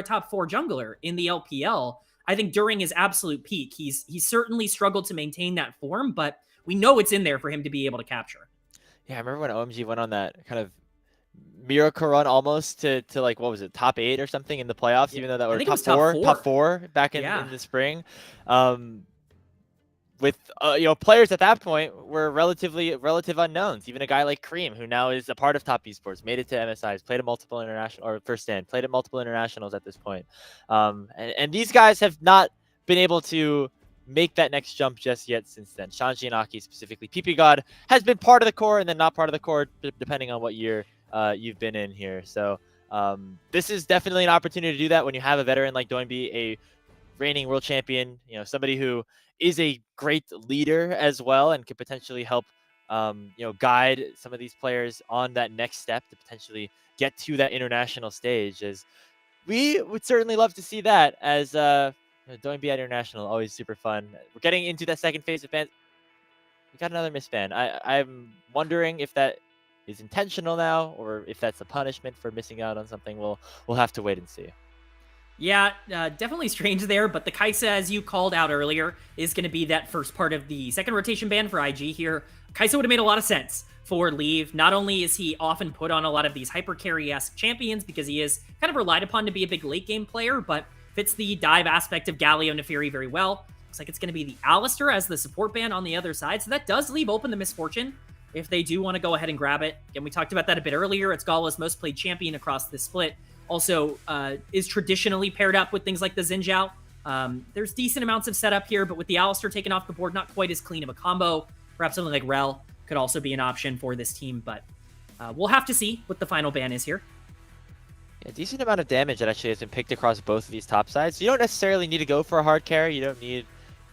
a top 4 jungler in the LPL. I think during his absolute peak, he's certainly struggled to maintain that form, but we know it's in there for him to be able to capture. Yeah, I remember when OMG went on that kind of miracle run almost to like, what was it, top 8 or something in the playoffs, Yeah, even though that I were think it was top top 4. 4 back Yeah. in the spring. With players at that point were relative unknowns. Even a guy like Cream, who now is a part of Top Esports, made it to MSIs, played at multiple international or first stand, played at multiple internationals at this point. And these guys have not been able to make that next jump just yet since then. Shanji and Aki specifically. ppgod has been part of the core and then not part of the core, depending on what year you've been in here. So this is definitely an opportunity to do that when you have a veteran like Doinb, a reigning world champion, somebody who is a great leader as well and could potentially help guide some of these players on that next step to potentially get to that international stage. As we would certainly love to see that as Doinb at international, always super fun. We're getting into that second phase of bans. We got another misban. I'm wondering if that is intentional now or if that's a punishment for missing out on something. We'll have to wait and see. Yeah, definitely strange there, but the Kai'Sa, as you called out earlier, is going to be that first part of the second rotation ban for IG here. Kai'Sa would have made a lot of sense for Leave. Not only is he often put on a lot of these hyper carry-esque champions because he is kind of relied upon to be a big late game player, but fits the dive aspect of Galio Neferi very well. Looks like it's going to be the Alistar as the support ban on the other side, so that does leave open the Misfortune if they do want to go ahead and grab it. Again, we talked about that a bit earlier. It's Gala's most played champion across this split. Also, is traditionally paired up with things like the Xin Zhao. There's decent amounts of setup here, but with the Alistar taken off the board, not quite as clean of a combo. Perhaps something like Rel could also be an option for this team, but we'll have to see what the final ban is here. A decent amount of damage that actually has been picked across both of these top sides. You don't necessarily need to go for a hard carry. You don't need,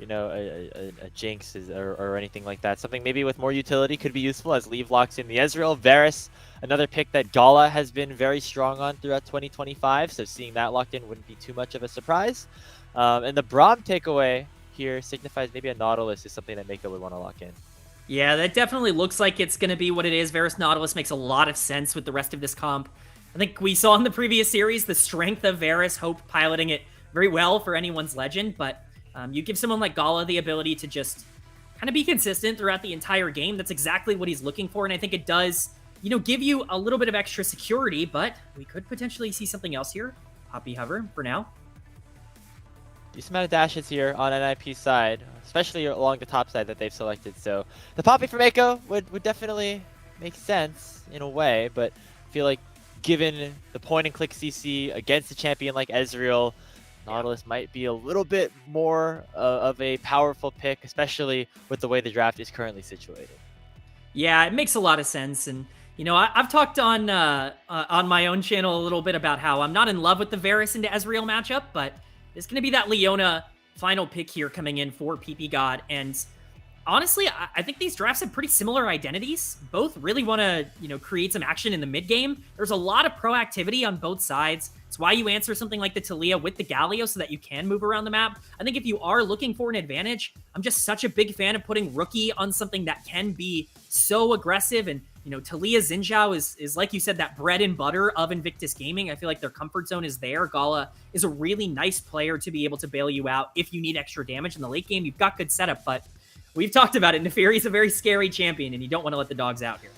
a Jinx or anything like that. Something maybe with more utility could be useful as Leave locks in the Ezreal. Varus, another pick that Gala has been very strong on throughout 2025, so seeing that locked in wouldn't be too much of a surprise. And the Braum takeaway here signifies maybe a Nautilus is something that Meiko would want to lock in. Yeah, that definitely looks like it's going to be what it is. Varus Nautilus makes a lot of sense with the rest of this comp. I think we saw in the previous series the strength of Varus, Hope piloting it very well for anyone's legend, but you give someone like Gala the ability to just kind of be consistent throughout the entire game. That's exactly what he's looking for, and I think it does, give you a little bit of extra security, but we could potentially see something else here. Poppy Hover for now. Decent amount of dashes here on NIP's side, especially along the top side that they've selected. So the Poppy for Meiko would definitely make sense in a way, but I feel like given the point and click CC against a champion like Ezreal, Nautilus might be a little bit more of a powerful pick, especially with the way the draft is currently situated. Yeah, it makes a lot of sense, and I've talked on my own channel a little bit about how I'm not in love with the Varus into Ezreal matchup, but it's going to be that Leona final pick here coming in for ppgod, and honestly, I think these drafts have pretty similar identities. Both really want to, create some action in the mid game. There's a lot of proactivity on both sides. It's why you answer something like the Taliyah with the Galio so that you can move around the map. I think if you are looking for an advantage, I'm just such a big fan of putting Rookie on something that can be so aggressive. And, Taliyah Xin Zhao is, like you said, that bread and butter of Invictus Gaming. I feel like their comfort zone is there. Gala is a really nice player to be able to bail you out if you need extra damage in the late game. You've got good setup, but we've talked about it. Neferi is a very scary champion, and you don't want to let the dogs out here.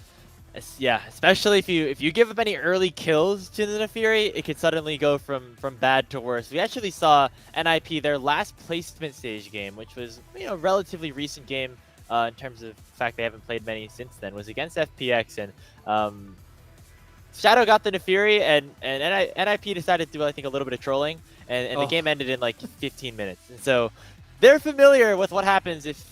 Yeah, especially if you give up any early kills to the Neferi, it could suddenly go from bad to worse. We actually saw NIP, their last placement stage game, which was a relatively recent game in terms of the fact they haven't played many since then, was against FPX, and Shadow got the Neferi, and NIP decided to do, I think, a little bit of trolling, and the game ended in like 15 minutes. And so they're familiar with what happens if,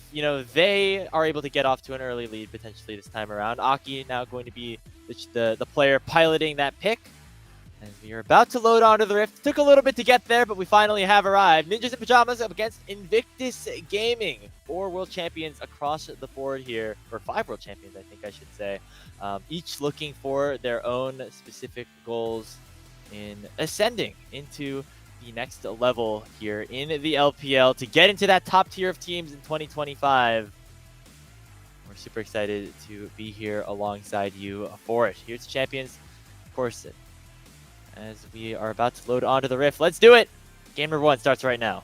they are able to get off to an early lead potentially this time around. Aki now going to be the player piloting that pick. As we are about to load onto the Rift. Took a little bit to get there, but we finally have arrived. Ninjas in Pyjamas up against Invictus Gaming. 4 world champions across the board here. Or 5 world champions, I think I should say. Each looking for their own specific goals in ascending into the next level here in the LPL to get into that top tier of teams in 2025. We're super excited to be here alongside you for it. Here's the champions, of course, as we are about to load onto the Rift. Let's do it! Game number 1 starts right now.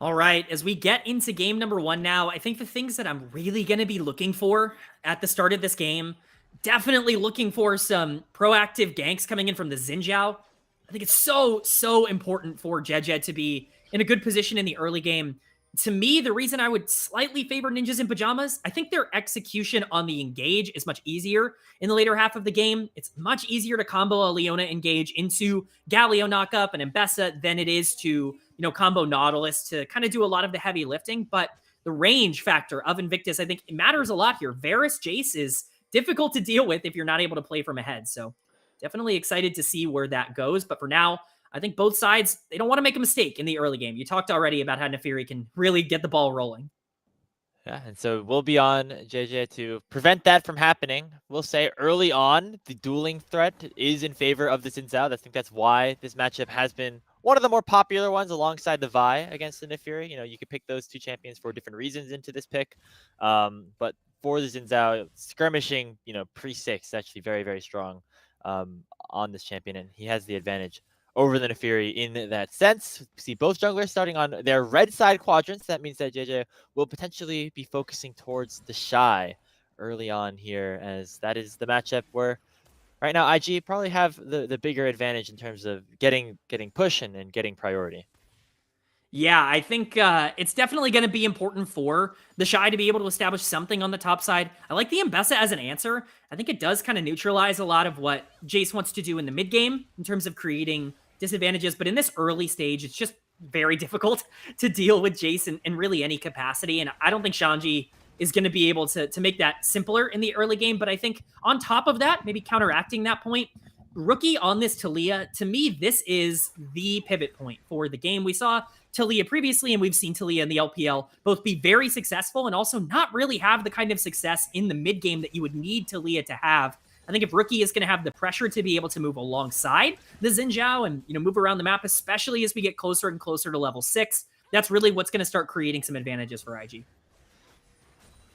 All right, as we get into game number 1 now, I think the things that I'm really going to be looking for at the start of this game, definitely looking for some proactive ganks coming in from the Xin Zhao. I think it's so important for Jiejie to be in a good position in the early game. To me, the reason I would slightly favor Ninjas in Pyjamas, I think their execution on the engage is much easier in the later half of the game. It's much easier to combo a Leona engage into Galio knockup and Mbessa than it is to, combo Nautilus to kind of do a lot of the heavy lifting. But the range factor of Invictus, I think it matters a lot here. Varus Jace is difficult to deal with if you're not able to play from ahead. So definitely excited to see where that goes. But for now, I think both sides, they don't want to make a mistake in the early game. You talked already about how Naafiri can really get the ball rolling. Yeah, and so we'll be on Jiejie to prevent that from happening. We'll say early on, the dueling threat is in favor of the Xin Zhao. I think that's why this matchup has been one of the more popular ones alongside the Vi against the Naafiri. You could pick those two champions for different reasons into this pick. But for the Xin Zhao, skirmishing, pre-6 is actually very, very strong on this champion, and he has the advantage over the Naafiri in that sense. We see both junglers starting on their red side quadrants. That means that Jiejie will potentially be focusing towards TheShy early on here, as that is the matchup where right now IG probably have the bigger advantage in terms of getting push and getting priority. Yeah, I think it's definitely going to be important for TheShy to be able to establish something on the top side. I like the Mbessa as an answer. I think it does kind of neutralize a lot of what Jace wants to do in the mid game in terms of creating disadvantages. But in this early stage, it's just very difficult to deal with Jace in really any capacity. And I don't think Shanji is going to be able to make that simpler in the early game. But I think on top of that, maybe counteracting that point, Rookie on this Taliyah, to me, this is the pivot point for the game. We saw Taliyah previously, and we've seen Taliyah in the LPL both be very successful and also not really have the kind of success in the mid game that you would need Taliyah to have. I think if Rookie is going to have the pressure to be able to move alongside the Xin Zhao and move around the map, especially as we get closer and closer to level 6, that's really what's going to start creating some advantages for IG.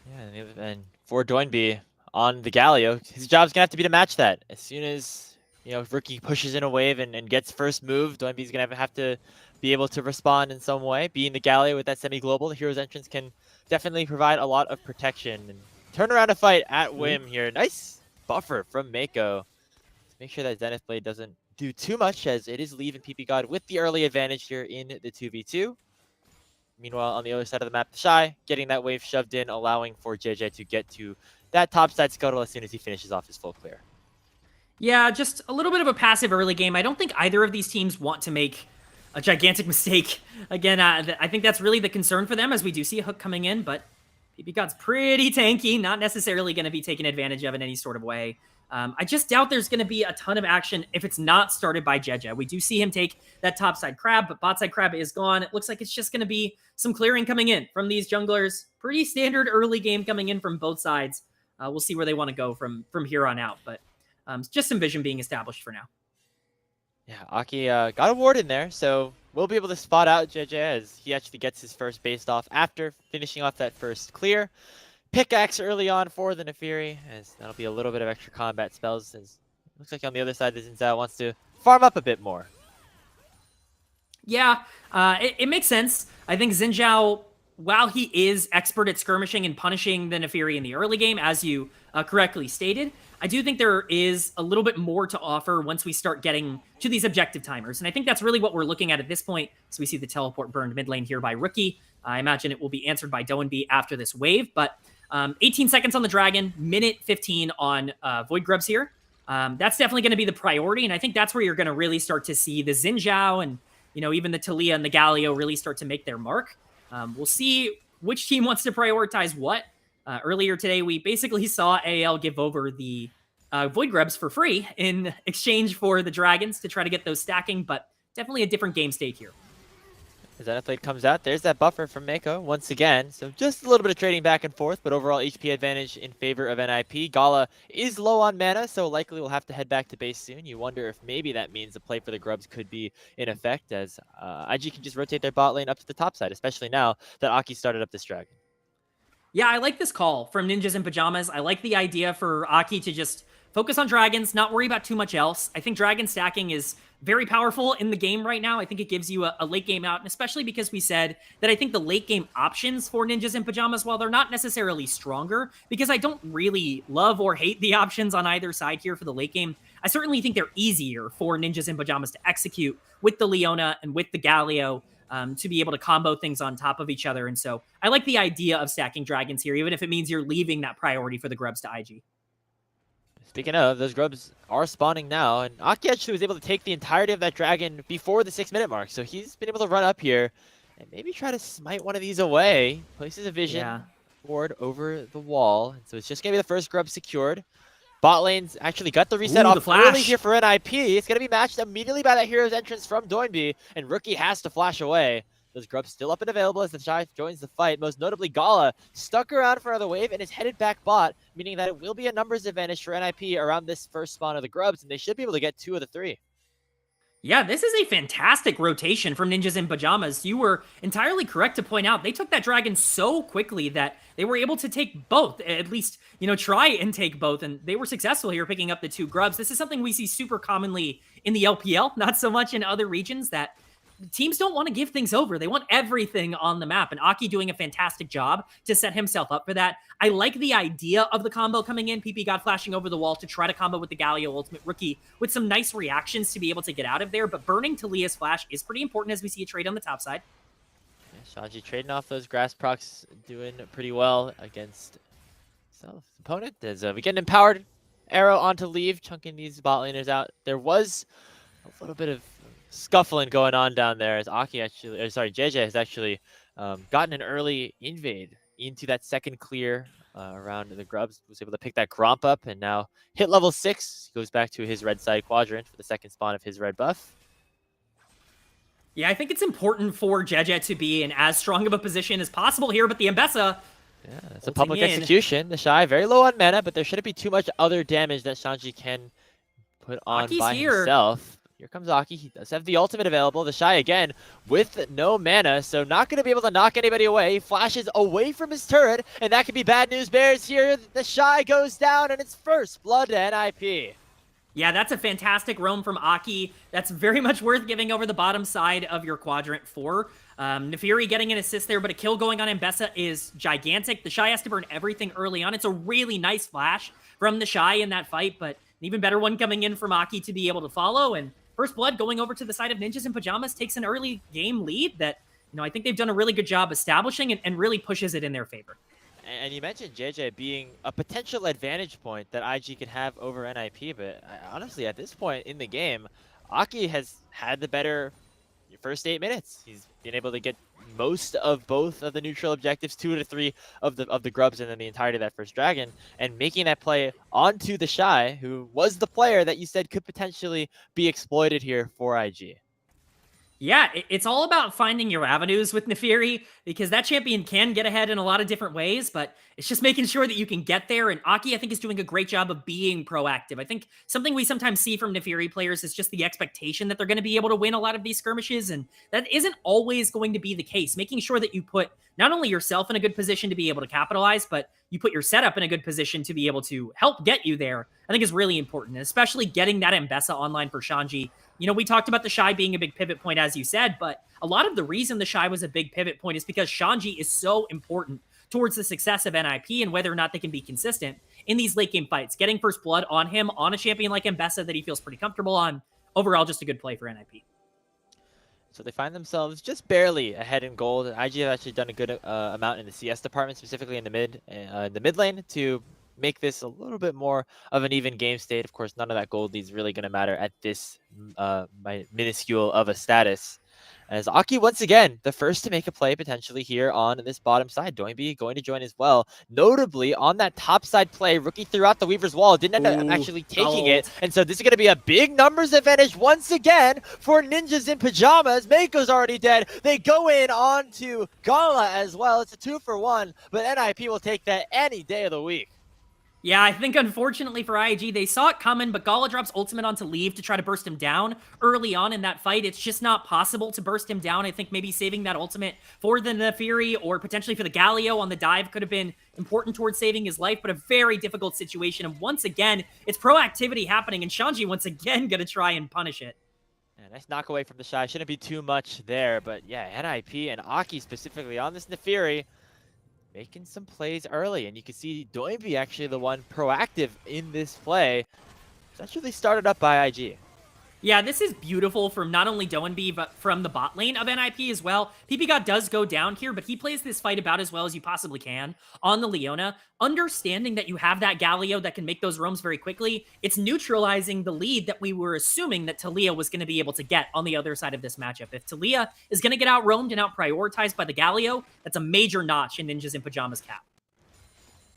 Yeah, and for Doinb on the Galio, his job's going to have to be to match that. As soon as if Rookie pushes in a wave and gets first move, Doinb's going to have to be able to respond in some way. Being the Galio with that semi-global, the Hero's Entrance can definitely provide a lot of protection. And turn around a fight at whim here. Nice buffer from Meiko. Make sure that Zenith Blade doesn't do too much, as it is leaving ppgod with the early advantage here in the 2v2. Meanwhile, on the other side of the map, TheShy getting that wave shoved in, allowing for Jiejie to get to that top side scuttle as soon as he finishes off his full clear. Yeah, just a little bit of a passive early game. I don't think either of these teams want to make a gigantic mistake. Again, I think that's really the concern for them, as we do see a hook coming in, but ppgod's pretty tanky, not necessarily going to be taken advantage of in any sort of way. I just doubt there's going to be a ton of action if it's not started by Jiejie. We do see him take that topside crab, but botside crab is gone. It looks like it's just going to be some clearing coming in from these junglers. Pretty standard early game coming in from both sides. We'll see where they want to go from here on out, but just some vision being established for now. Yeah, Aki got a ward in there, so we'll be able to spot out Jiejie as he actually gets his first based off after finishing off that first clear. Pickaxe early on for the Naafiri, as that'll be a little bit of extra combat spells, as it looks like on the other side the Xin Zhao wants to farm up a bit more. Yeah, it makes sense. I think Xin Zhao, while he is expert at skirmishing and punishing the Naafiri in the early game, as you correctly stated, I do think there is a little bit more to offer once we start getting to these objective timers. And I think that's really what we're looking at this point. So we see the teleport burned mid lane here by Rookie. I imagine it will be answered by Doinb after this wave. But 18 seconds on the Dragon, minute 15 on Void Grubs here. That's definitely going to be the priority. And I think that's where you're going to really start to see the Xin Zhao and even the Taliyah and the Galio really start to make their mark. We'll see which team wants to prioritize what. Earlier today, we basically saw AL give over the Void Grubs for free in exchange for the Dragons to try to get those stacking, but definitely a different game state here. As Zenithblade comes out, there's that buffer from Meiko once again. So just a little bit of trading back and forth, but overall HP advantage in favor of NIP. Gala is low on mana, so likely will have to head back to base soon. You wonder if maybe that means the play for the Grubs could be in effect, as IG can just rotate their bot lane up to the top side, especially now that Aki started up this dragon. Yeah, I like this call from Ninjas in Pyjamas. I like the idea for Aki to just focus on dragons, not worry about too much else. I think dragon stacking is very powerful in the game right now. I think it gives you a late game out, and especially because we said that I think the late game options for Ninjas in Pyjamas, while they're not necessarily stronger, because I don't really love or hate the options on either side here for the late game, I certainly think they're easier for Ninjas in Pyjamas to execute with the Leona and with the Galio. To be able to combo things on top of each other. And so I like the idea of stacking dragons here, even if it means you're leaving that priority for the Grubs to IG. Speaking of, those Grubs are spawning now, and Aki actually was able to take the entirety of that dragon before the 6-minute mark. So he's been able to run up here and maybe try to smite one of these away. Places a vision board over the wall. And so it's just going to be the first Grub secured. Bot lane's actually got the reset off early here for NIP. It's going to be matched immediately by that hero's entrance from Doinb, and Rookie has to flash away. Those Grubs still up and available as TheShy joins the fight. Most notably, Gala stuck around for another wave and is headed back bot, meaning that it will be a numbers advantage for NIP around this first spawn of the Grubs, and they should be able to get 2 of the 3. Yeah, this is a fantastic rotation from Ninjas in Pyjamas. You were entirely correct to point out they took that dragon so quickly that they were able to take both, at least, try and take both, and they were successful here picking up the 2 Grubs. This is something we see super commonly in the LPL, not so much in other regions, that teams don't want to give things over. They want everything on the map, and Aki doing a fantastic job to set himself up for that. I like the idea of the combo coming in, ppgod flashing over the wall to try to combo with the Galio ultimate Rookie with some nice reactions to be able to get out of there, but burning Talia's flash is pretty important as we see a trade on the top side. Yeah, Shanji trading off those grass procs, doing pretty well against his opponent. As we get an empowered arrow onto leave, chunking these bot laners out. There was a little bit of scuffling going on down there as Jiejie has actually gotten an early invade into that second clear around the Grubs. Was able to pick that Gromp up and now hit level 6. Goes back to his red side quadrant for the second spawn of his red buff. Yeah, I think it's important for Jiejie to be in as strong of a position as possible here, but the Mbessa... Yeah, it's a public execution. TheShy very low on mana, but there shouldn't be too much other damage that Shanji can put on Aki's by here. himself. Here comes Aki. He does have the ultimate available. TheShy again with no mana, so not going to be able to knock anybody away. He flashes away from his turret, and that could be bad news bears here. TheShy goes down, and it's first blood to NIP. Yeah, that's a fantastic roam from Aki. That's very much worth giving over the bottom side of your quadrant 4. Nefiri getting an assist there, but a kill going on Mbessa is gigantic. TheShy has to burn everything early on. It's a really nice flash from TheShy in that fight, but an even better one coming in from Aki to be able to follow, and first blood going over to the side of Ninjas in Pyjamas takes an early game lead that, I think they've done a really good job establishing and really pushes it in their favor. And you mentioned Jiejie being a potential advantage point that IG could have over NIP, but honestly, at this point in the game, Aki has had the better first 8 minutes. He's been able to get most of both of the neutral objectives, 2 to 3 of the Grubs, and then the entirety of that first dragon, and making that play onto TheShy, who was the player that you said could potentially be exploited here for IG. Yeah, it's all about finding your avenues with Nefiri, because that champion can get ahead in a lot of different ways, but it's just making sure that you can get there, and Aki, I think, is doing a great job of being proactive. I think something we sometimes see from Nefiri players is just the expectation that they're going to be able to win a lot of these skirmishes, and that isn't always going to be the case. Making sure that you put not only yourself in a good position to be able to capitalize, but you put your setup in a good position to be able to help get you there, I think is really important, especially getting that Mbessa online for Shanji. We talked about TheShy being a big pivot point, as you said, but a lot of the reason TheShy was a big pivot point is because Shanji is so important towards the success of NIP and whether or not they can be consistent in these late game fights. Getting first blood on him, on a champion like Mbessa that he feels pretty comfortable on, overall just a good play for NIP. So they find themselves just barely ahead in gold. IG have actually done a good amount in the CS department, specifically in the mid lane, to make this a little bit more of an even game state. Of course, none of that gold lead is really going to matter at this minuscule of a status. As Aki, once again, the first to make a play potentially here on this bottom side. Doinb going to join as well. Notably, on that top side play, Rookie threw out the Weaver's Wall, didn't end up actually taking it. And so this is going to be a big numbers advantage once again for Ninjas in Pyjamas. Meiko's already dead. They go in onto Gala as well. It's a 2-for-1, but NIP will take that any day of the week. Yeah, I think unfortunately for IG, they saw it coming, but Gala drops ultimate onto Leave to try to burst him down early on in that fight. It's just not possible to burst him down. I think maybe saving that ultimate for the Nefiri or potentially for the Galio on the dive could have been important towards saving his life, but a very difficult situation. And once again, it's proactivity happening, and Shanji once again going to try and punish it. Yeah, nice knock away from TheShy. Shouldn't be too much there, but yeah, NIP and Aki specifically on this Nefiri making some plays early, and you can see Doinb actually the one proactive in this play. It's actually started up by IG. Yeah, this is beautiful from not only Doinb, but from the bot lane of NIP as well. ppgod does go down here, but he plays this fight about as well as you possibly can on the Leona. Understanding that you have that Galio that can make those roams very quickly, it's neutralizing the lead that we were assuming that Talia was going to be able to get on the other side of this matchup. If Talia is going to get out-roamed and out-prioritized by the Galio, that's a major notch in Ninjas in Pyjamas cap.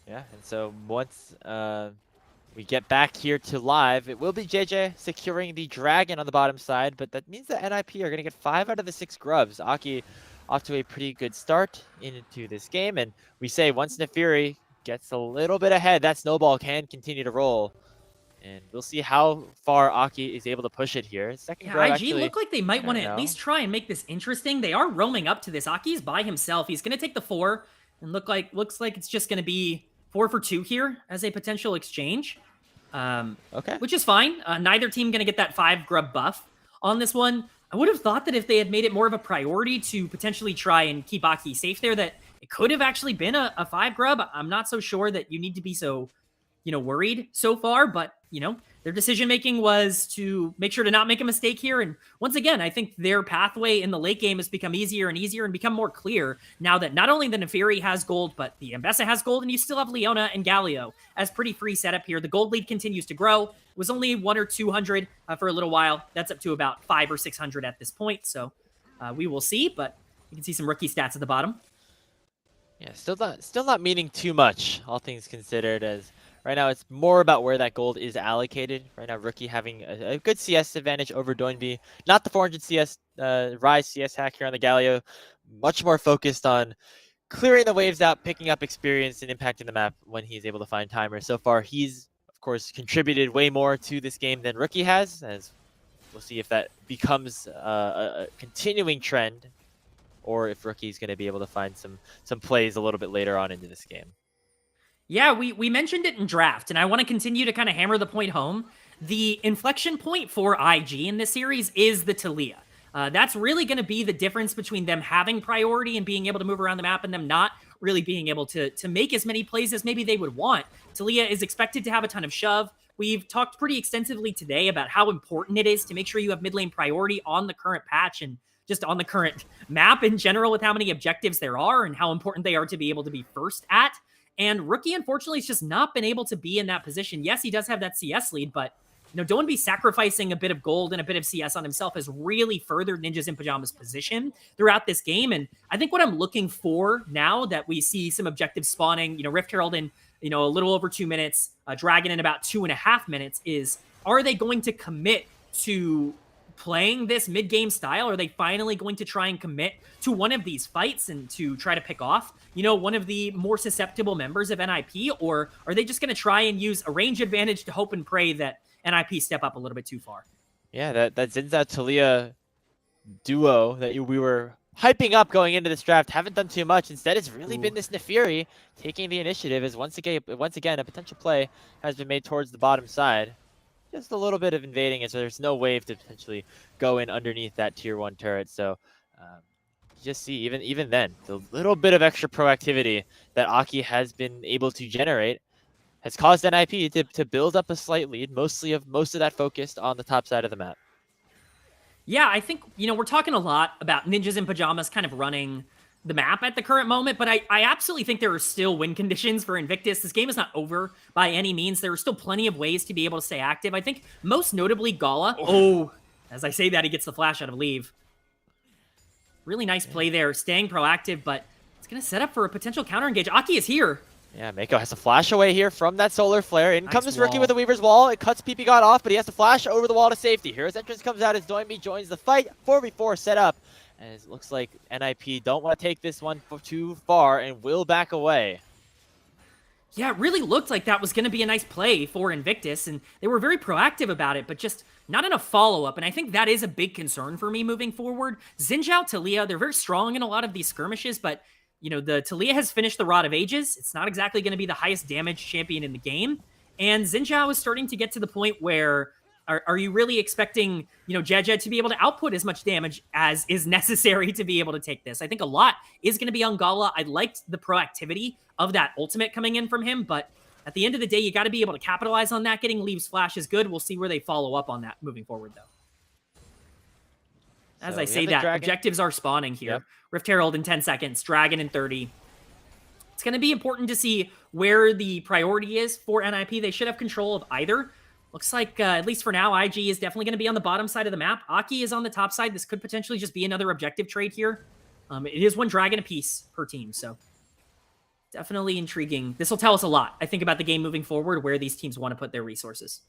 Yeah, and so once we get back here to live, it will be Jiejie securing the dragon on the bottom side, but that means that NIP are going to get 5 out of the 6 grubs. Aki off to a pretty good start into this game, and we say once Nefiri gets a little bit ahead, that snowball can continue to roll, and we'll see how far Aki is able to push it here. Second grub, IG actually, look like they might want to at least try and make this interesting. They are roaming up to this. Aki's by himself. He's going to take the 4, and looks like it's just going to be 4 for 2 here as a potential exchange. Okay. Which is fine. Neither team going to get that 5 grub buff on this one. I would have thought that if they had made it more of a priority to potentially try and keep Aki safe there, that it could have actually been a 5 grub. I'm not so sure that you need to be so, worried so far, but, their decision-making was to make sure to not make a mistake here. And once again, I think their pathway in the late game has become easier and easier and become more clear now that not only the Nefiri has gold, but the Mbessa has gold, and you still have Leona and Galio as pretty free setup here. The gold lead continues to grow. It was only 100 or 200 for a little while. That's up to about 500 or 600 at this point. So we will see, but you can see some rookie stats at the bottom. Yeah, still not meaning too much, all things considered, as right now it's more about where that gold is allocated. Right now, Rookie having a good CS advantage over Doinb. Not the 400 CS, Rise CS hack here on the Galio. Much more focused on clearing the waves out, picking up experience, and impacting the map when he's able to find timers. So far, he's, of course, contributed way more to this game than Rookie has, as we'll see if that becomes a continuing trend, or if Rookie's going to be able to find some plays a little bit later on into this game. Yeah, we mentioned it in draft, and I want to continue to kind of hammer the point home. The inflection point for IG in this series is the Talia. That's really going to be the difference between them having priority and being able to move around the map and them not really being able to make as many plays as maybe they would want. Talia is expected to have a ton of shove. We've talked pretty extensively today about how important it is to make sure you have mid lane priority on the current patch and just on the current map in general with how many objectives there are and how important they are to be able to be first at. And Rookie, unfortunately, has just not been able to be in that position. Yes, he does have that CS lead, but Doinb sacrificing a bit of gold and a bit of CS on himself has really furthered Ninjas in Pyjamas' position throughout this game. And I think what I'm looking for now that we see some objectives spawning, Rift Herald in, a little over 2 minutes, Dragon in about 2.5 minutes, is are they going to commit to playing this mid-game style? Are they finally going to try and commit to one of these fights and to try to pick off, one of the more susceptible members of NIP? Or are they just going to try and use a range advantage to hope and pray that NIP step up a little bit too far? Yeah, that Zinza Talia duo that we were hyping up going into this draft haven't done too much. Instead, it's really been this Nefiri taking the initiative, as once again a potential play has been made towards the bottom side. Just a little bit of invading it, so there's no wave to potentially go in underneath that tier 1 turret. So you just see even then, the little bit of extra proactivity that Aki has been able to generate has caused NIP to build up a slight lead, most of that focused on the top side of the map. Yeah, I think, we're talking a lot about Ninjas in Pyjamas kind of running the map at the current moment, but I absolutely think there are still win conditions for Invictus. This game is not over by any means. There are still plenty of ways to be able to stay active. I think most notably Gala. Oh, as I say that, he gets the flash out of Leave. Really nice play there, staying proactive, but it's going to set up for a potential counter engage. Aki is here. Yeah, Meiko has to flash away here from that solar flare. In comes Nice Rookie wall. with the Weaver's Wall. It cuts ppgod off, but he has to flash over the wall to safety. Hero's entrance comes out as Doinb joins the fight. 4v4 set up. And it looks like NIP don't want to take this one too far and will back away. Yeah, it really looked like that was going to be a nice play for Invictus, and they were very proactive about it, but just not enough follow-up, and I think that is a big concern for me moving forward. Xin Zhao, Taliyah, they're very strong in a lot of these skirmishes, but, you know, the Taliyah has finished the Rod of Ages. It's not exactly going to be the highest damage champion in the game, and Xin Zhao is starting to get to the point where are you really expecting, you know, Jiejie to be able to output as much damage as is necessary to be able to take this? I think a lot is going to be on Gala. I liked the proactivity of that ultimate coming in from him, but at the end of the day, you got to be able to capitalize on that. Getting Leave's flash is good. We'll see where they follow up on that moving forward, though. As So I say that, objectives are spawning here. Yep. Rift Herald in 10 seconds, Dragon in 30. It's going to be important to see where the priority is for NIP. They should have control of either. Looks like, at least for now, IG is definitely going to be on the bottom side of the map. Aki is on the top side. This could potentially just be another objective trade here. It is one dragon apiece per team, so definitely intriguing. This will tell us a lot, I think, about the game moving forward, where these teams want to put their resources.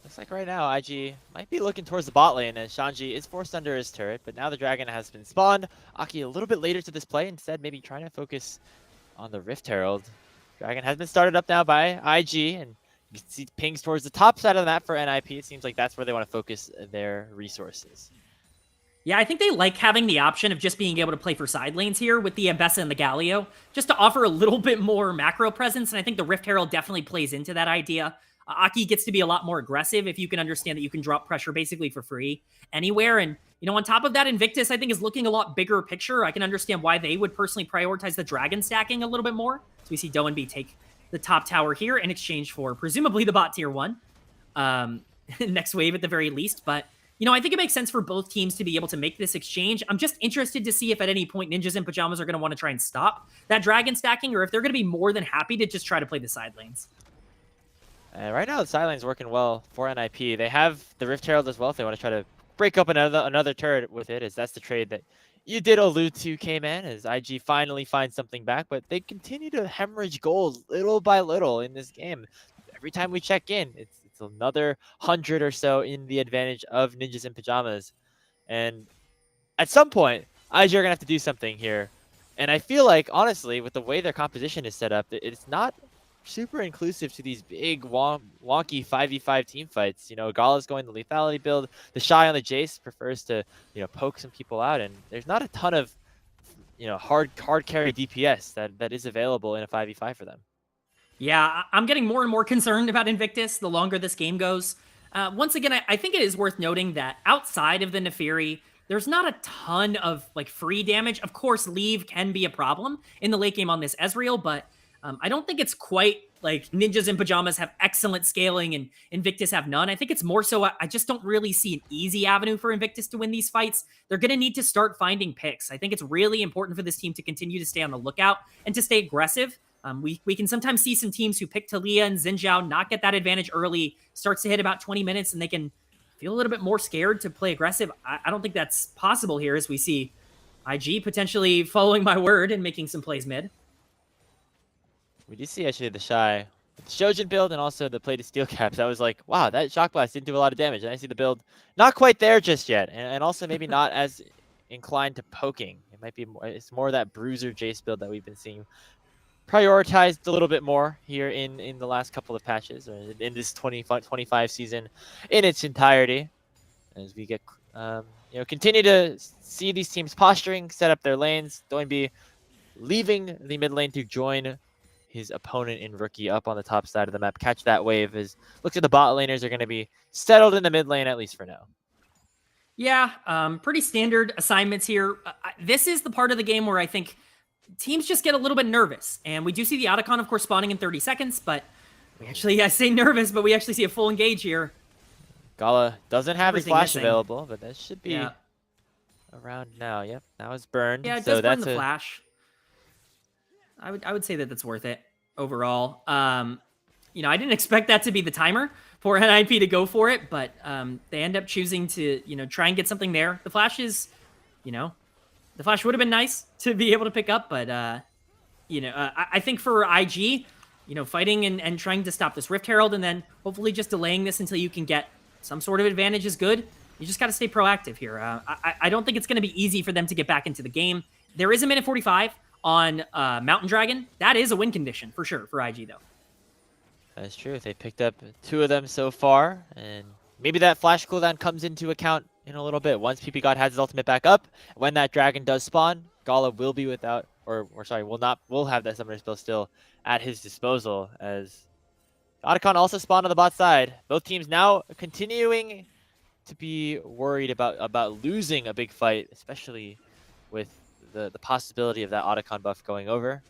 Looks like right now IG might be looking towards the bot lane as Shanji is forced under his turret, but now the dragon has been spawned. Aki a little bit later to this play, instead maybe trying to focus on the Rift Herald. Dragon has been started up now by IG, and you can see pings towards the top side of the map for NIP. It seems like that's where they want to focus their resources. Yeah, I think they like having the option of just being able to play for side lanes here with the Ambessa and the Galio, just to offer a little bit more macro presence, and I think the Rift Herald definitely plays into that idea. Aki gets to be a lot more aggressive if you can understand that you can drop pressure basically for free anywhere, and, you know, on top of that, Invictus, I think, is looking a lot bigger picture. I can understand why they would personally prioritize the dragon stacking a little bit more. So we see Doinb take the top tower here in exchange for presumably the bot tier 1 next wave at the very least. But, you know, I think it makes sense for both teams to be able to make this exchange. I'm just interested to see if at any point Ninjas and Pyjamas are going to want to try and stop that dragon stacking, or if they're going to be more than happy to just try to play the side lanes. Right now the side lane's working well for NIP. They have the Rift Herald as well if they want to try to break up another turret with it, as that's the trade that you did allude to, Kman, as IG finally finds something back, but they continue to hemorrhage goals little by little in this game. Every time we check in, it's another 100 or so in the advantage of Ninjas and Pyjamas. And at some point, IG are going to have to do something here. And I feel like, honestly, with the way their composition is set up, it's not super inclusive to these big, wonky 5v5 team fights. You know, Gala's going the lethality build. TheShy on the Jace prefers to, you know, poke some people out. And there's not a ton of, you know, hard carry DPS that is available in a 5v5 for them. Yeah, I'm getting more and more concerned about Invictus the longer this game goes. Once again, I think it is worth noting that outside of the Nefiri, there's not a ton of, like, free damage. Of course, Leave can be a problem in the late game on this Ezreal, but I don't think it's quite like Ninjas and Pyjamas have excellent scaling and Invictus have none. I think it's more so I just don't really see an easy avenue for Invictus to win these fights. They're going to need to start finding picks. I think it's really important for this team to continue to stay on the lookout and to stay aggressive. We can sometimes see some teams who pick Taliyah and Xin Zhao not get that advantage early, starts to hit about 20 minutes, and they can feel a little bit more scared to play aggressive. I don't think that's possible here, as we see IG potentially following my word and making some plays mid. We did see actually TheShy with the Shojin build and also the plated steel caps. I was like, wow, that shock blast didn't do a lot of damage. And I see the build not quite there just yet, and also maybe not as inclined to poking. It might be more, it's more that bruiser Jace build that we've been seeing prioritized a little bit more here in the last couple of patches, or in this 25 season in its entirety, as we get you know, continue to see these teams posturing, set up their lanes. Doinb leaving the mid lane to join his opponent in Rookie up on the top side of the map, catch that wave. As looks like the bot laners are going to be settled in the mid lane, at least for now. Yeah, pretty standard assignments here. This is the part of the game where I think teams just get a little bit nervous. And we do see the Otacon, of course, spawning in 30 seconds, but we actually, I say nervous, but we actually see a full engage here. Gala doesn't have his flash available, but that should be around now. Yep, now it's burned. Yeah, it does burn the flash. I would say that that's worth it overall. You know, I didn't expect that to be the timer for NIP to go for it, but they end up choosing to, you know, try and get something there. The flash is, you know, The flash would have been nice to be able to pick up, but, I think for IG, fighting and trying to stop this Rift Herald and then hopefully just delaying this until you can get some sort of advantage is good. You just got to stay proactive here. I don't think it's going to be easy for them to get back into the game. There is a minute 45 on Mountain Dragon. That is a win condition for sure for IG, though. That's true. They picked up 2 of them so far, and maybe that flash cooldown comes into account in a little bit. Once ppgod has his ultimate back up, when that dragon does spawn, Gala will be without, will have that summoner spell still at his disposal, as Otacon also spawned on the bot side. Both teams now continuing to be worried about losing a big fight, especially with the possibility of that Otacon buff going over.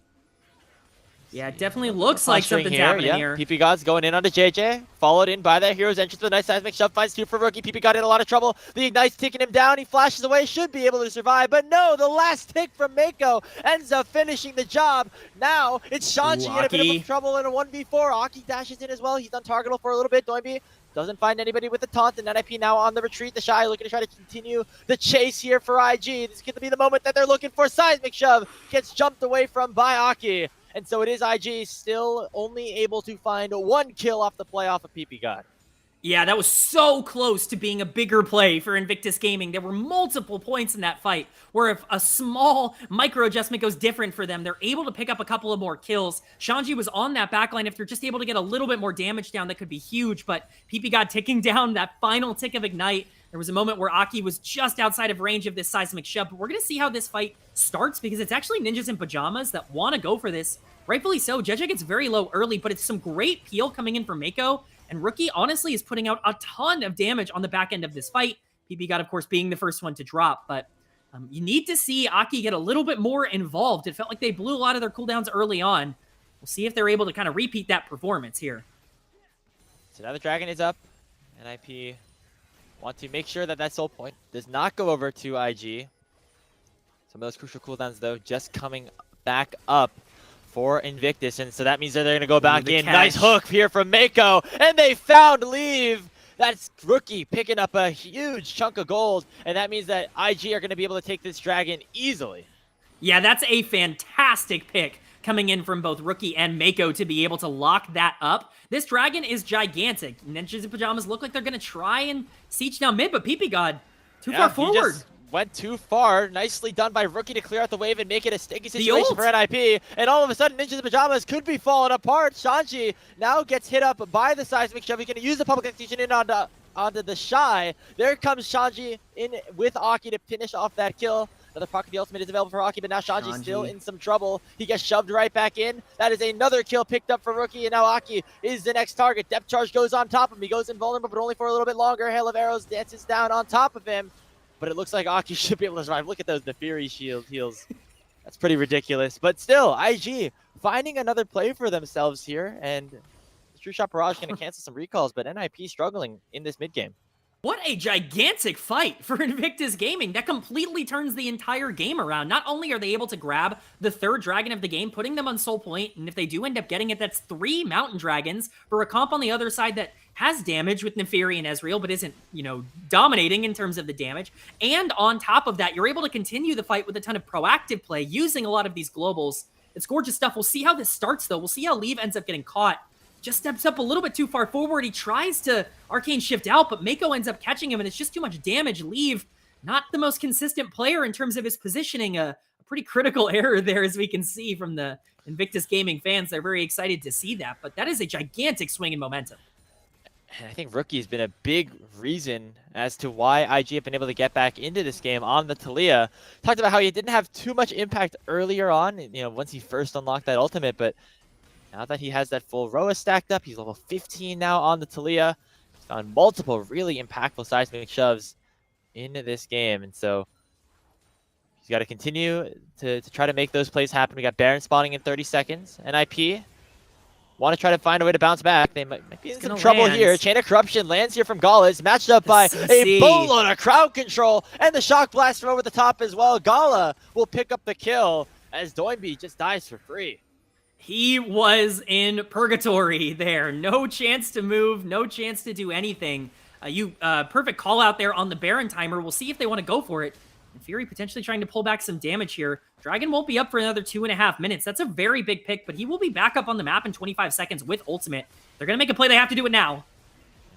Yeah, it definitely looks like something's happening here. ppgod's going in onto Jiejie, followed in by that Hero's Entrance with a nice seismic shove, finds 2 for Rookie. ppgod in a lot of trouble. The Ignite's taking him down. He flashes away, should be able to survive, but no, the last tick from Meiko ends up finishing the job. Now it's Shanji in a bit of trouble in a 1v4. Aki dashes in as well. He's untargetable for a little bit. Doinb doesn't find anybody with the taunt, and NIP now on the retreat. TheShy looking to try to continue the chase here for IG. This is going to be the moment that they're looking for. Seismic shove gets jumped away from by Aki. And so it is IG still only able to find 1 kill off the play off of ppgod. Yeah, that was so close to being a bigger play for Invictus Gaming. There were multiple points in that fight where if a small micro adjustment goes different for them, they're able to pick up a couple of more kills. Shanji was on that backline. If they're just able to get a little bit more damage down, that could be huge. But ppgod ticking down that final tick of Ignite. There was a moment where Aki was just outside of range of this seismic shove. But we're going to see how this fight starts because it's actually Ninjas in Pyjamas that want to go for this. Rightfully so. Jiejie gets very low early, but it's some great peel coming in from Meiko. And Rookie, honestly, is putting out a ton of damage on the back end of this fight. ppgod, of course, being the first one to drop. But you need to see Aki get a little bit more involved. It felt like they blew a lot of their cooldowns early on. We'll see if they're able to kind of repeat that performance here. So now the dragon is up. NIP want to make sure that soul point does not go over to IG. Some of those crucial cooldowns, though, just coming back up for Invictus, and so that means that they're going to go back in. Nice hook here from Meiko, and they found leave. That's Rookie picking up a huge chunk of gold, and that means that IG are going to be able to take this dragon easily. Yeah, that's a fantastic pick coming in from both Rookie and Meiko to be able to lock that up. This dragon is gigantic. Ninjas in Pyjamas look like they're going to try and siege down mid, but ppgod too far forward. Went too far. Nicely done by Rookie to clear out the wave and make it a sticky situation for NIP. And all of a sudden, Ninjas in Pyjamas could be falling apart. Shanji now gets hit up by the seismic shove. He's going to use the public execution in onto TheShy. There comes Shanji in with Aki to finish off that kill. Another proc of the ultimate is available for Aki, but now Shanji's still in some trouble. He gets shoved right back in. That is another kill picked up for Rookie, and now Aki is the next target. Depth charge goes on top of him. He goes invulnerable, but only for a little bit longer. Hail of arrows dances down on top of him. But it looks like Aki should be able to survive. Look at those Nefiri shield heals. That's pretty ridiculous. But still, IG finding another play for themselves here. And the True Shot Barrage going to cancel some recalls, but NIP struggling in this mid game. What a gigantic fight for Invictus Gaming. That completely turns the entire game around. Not only are they able to grab the 3rd dragon of the game, putting them on Soul Point, and if they do end up getting it, that's 3 Mountain Dragons for a comp on the other side that has damage with Nefiri and Ezreal, but isn't, dominating in terms of the damage. And on top of that, you're able to continue the fight with a ton of proactive play, using a lot of these globals. It's gorgeous stuff. We'll see how this starts, though. We'll see how Leave ends up getting caught. Just steps up a little bit too far forward. He tries to arcane shift out, but Meiko ends up catching him, and it's just too much damage. Leave, not the most consistent player in terms of his positioning. A pretty critical error there, as we can see from the Invictus Gaming fans. They're very excited to see that, but that is a gigantic swing in momentum. And I think Rookie's been a big reason as to why IG have been able to get back into this game on the Taliyah. Talked about how he didn't have too much impact earlier on, once he first unlocked that ultimate, but now that he has that full Roa stacked up, he's level 15 now on the Taliyah. He's found multiple really impactful seismic shoves in this game. And so he's got to continue to try to make those plays happen. We got Baron spawning in 30 seconds. NIP want to try to find a way to bounce back. They might be in some trouble here. Chain of Corruption lands here from Gala. It's matched up by a boatload of crowd control. And the Shock Blast from over the top as well. Gala will pick up the kill as Doinb just dies for free. He was in purgatory there. No chance to move, no chance to do anything. Perfect call out there on the Baron timer. We'll see if they want to go for it. And Fury potentially trying to pull back some damage here. Dragon won't be up for another 2.5 minutes. That's a very big pick, but he will be back up on the map in 25 seconds with ultimate. They're going to make a play. They have to do it now.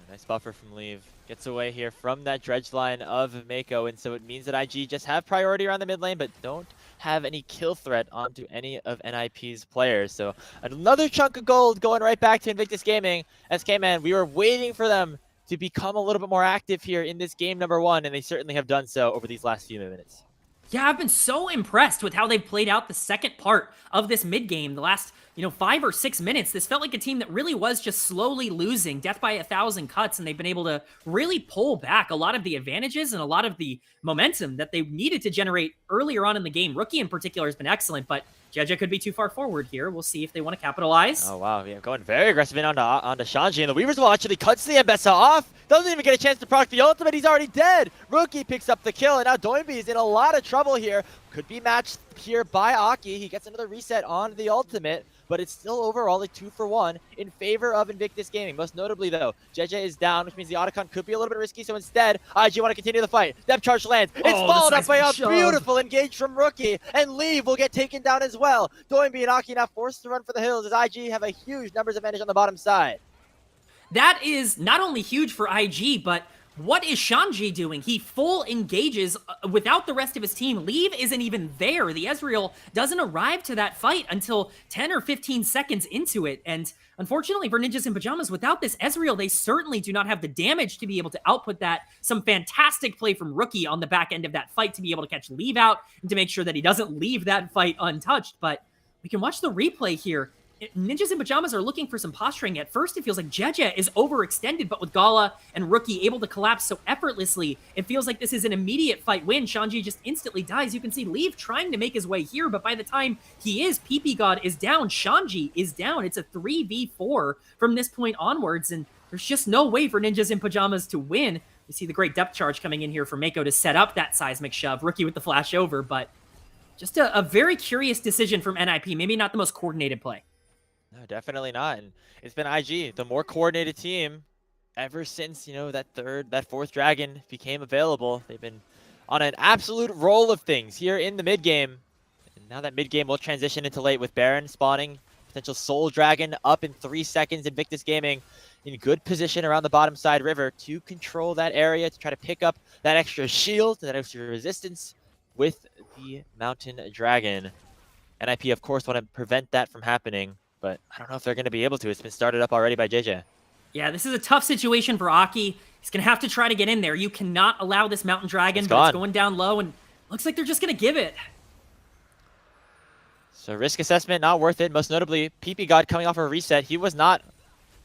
Nice buffer from Leave. Gets away here from that dredge line of Meiko, and so it means that IG just have priority around the mid lane, but don't have any kill threat onto any of NIP's players. So another chunk of gold going right back to Invictus Gaming. As Kman, we were waiting for them to become a little bit more active here in this game number 1, and they certainly have done so over these last few minutes. Yeah, I've been so impressed with how they've played out the second part of this mid game. The last, 5 or 6 minutes, this felt like a team that really was just slowly losing, death by 1,000 cuts, and they've been able to really pull back a lot of the advantages and a lot of the momentum that they needed to generate earlier on in the game. Rookie in particular has been excellent, but Jiejie could be too far forward here. We'll see if they want to capitalize. Oh, wow. Yeah, going very aggressive in onto Shanji, and the Weaver's Wall actually cuts the Mbessa off. Doesn't even get a chance to proc the ultimate. He's already dead. Rookie picks up the kill, and now Doinb is in a lot of trouble here. Could be matched here by Aki. He gets another reset on the ultimate, but it's still overall a 2-for-1 in favor of Invictus Gaming. Most notably, though, Jiejie is down, which means the Otacon could be a little bit risky, so instead, IG want to continue the fight. Depth charge lands. It's followed up by a beautiful engage from Rookie, and Leave will get taken down as well. Doinb and Aki now forced to run for the hills as IG have a huge numbers advantage on the bottom side. That is not only huge for IG, but what is Shanji doing? He full engages without the rest of his team. Leave isn't even there. The Ezreal doesn't arrive to that fight until 10 or 15 seconds into it. And unfortunately for Ninjas in Pyjamas, without this Ezreal, they certainly do not have the damage to be able to output that. Some fantastic play from Rookie on the back end of that fight to be able to catch Leave out and to make sure that he doesn't leave that fight untouched. But we can watch the replay here. Ninjas in Pyjamas are looking for some posturing. At first, it feels like Jiejie is overextended, but with Gala and Rookie able to collapse so effortlessly, it feels like this is an immediate fight win. Shanji just instantly dies. You can see Leave trying to make his way here, but by the time he is, ppgod is down, Shanji is down. It's a 3v4 from this point onwards, and there's just no way for Ninjas in Pyjamas to win. We see the great depth charge coming in here for Meiko to set up that seismic shove. Rookie with the flash over, but just a very curious decision from NIP. Maybe not the most coordinated play. No, definitely not. And it's been IG, the more coordinated team ever since, that fourth dragon became available. They've been on an absolute roll of things here in the mid game. And now that mid game will transition into late with Baron spawning, potential Soul Dragon up in 3 seconds. Invictus Gaming in good position around the bottom side river to control that area, to try to pick up that extra shield, that extra resistance with the Mountain Dragon. NIP, of course, want to prevent that from happening, but I don't know if they're going to be able to. It's been started up already by Jiejie. Yeah, this is a tough situation for Aki. He's going to have to try to get in there. You cannot allow this Mountain Dragon, but it's going down low, and looks like they're just going to give it. So risk assessment, not worth it. Most notably, ppgod coming off a reset. He was not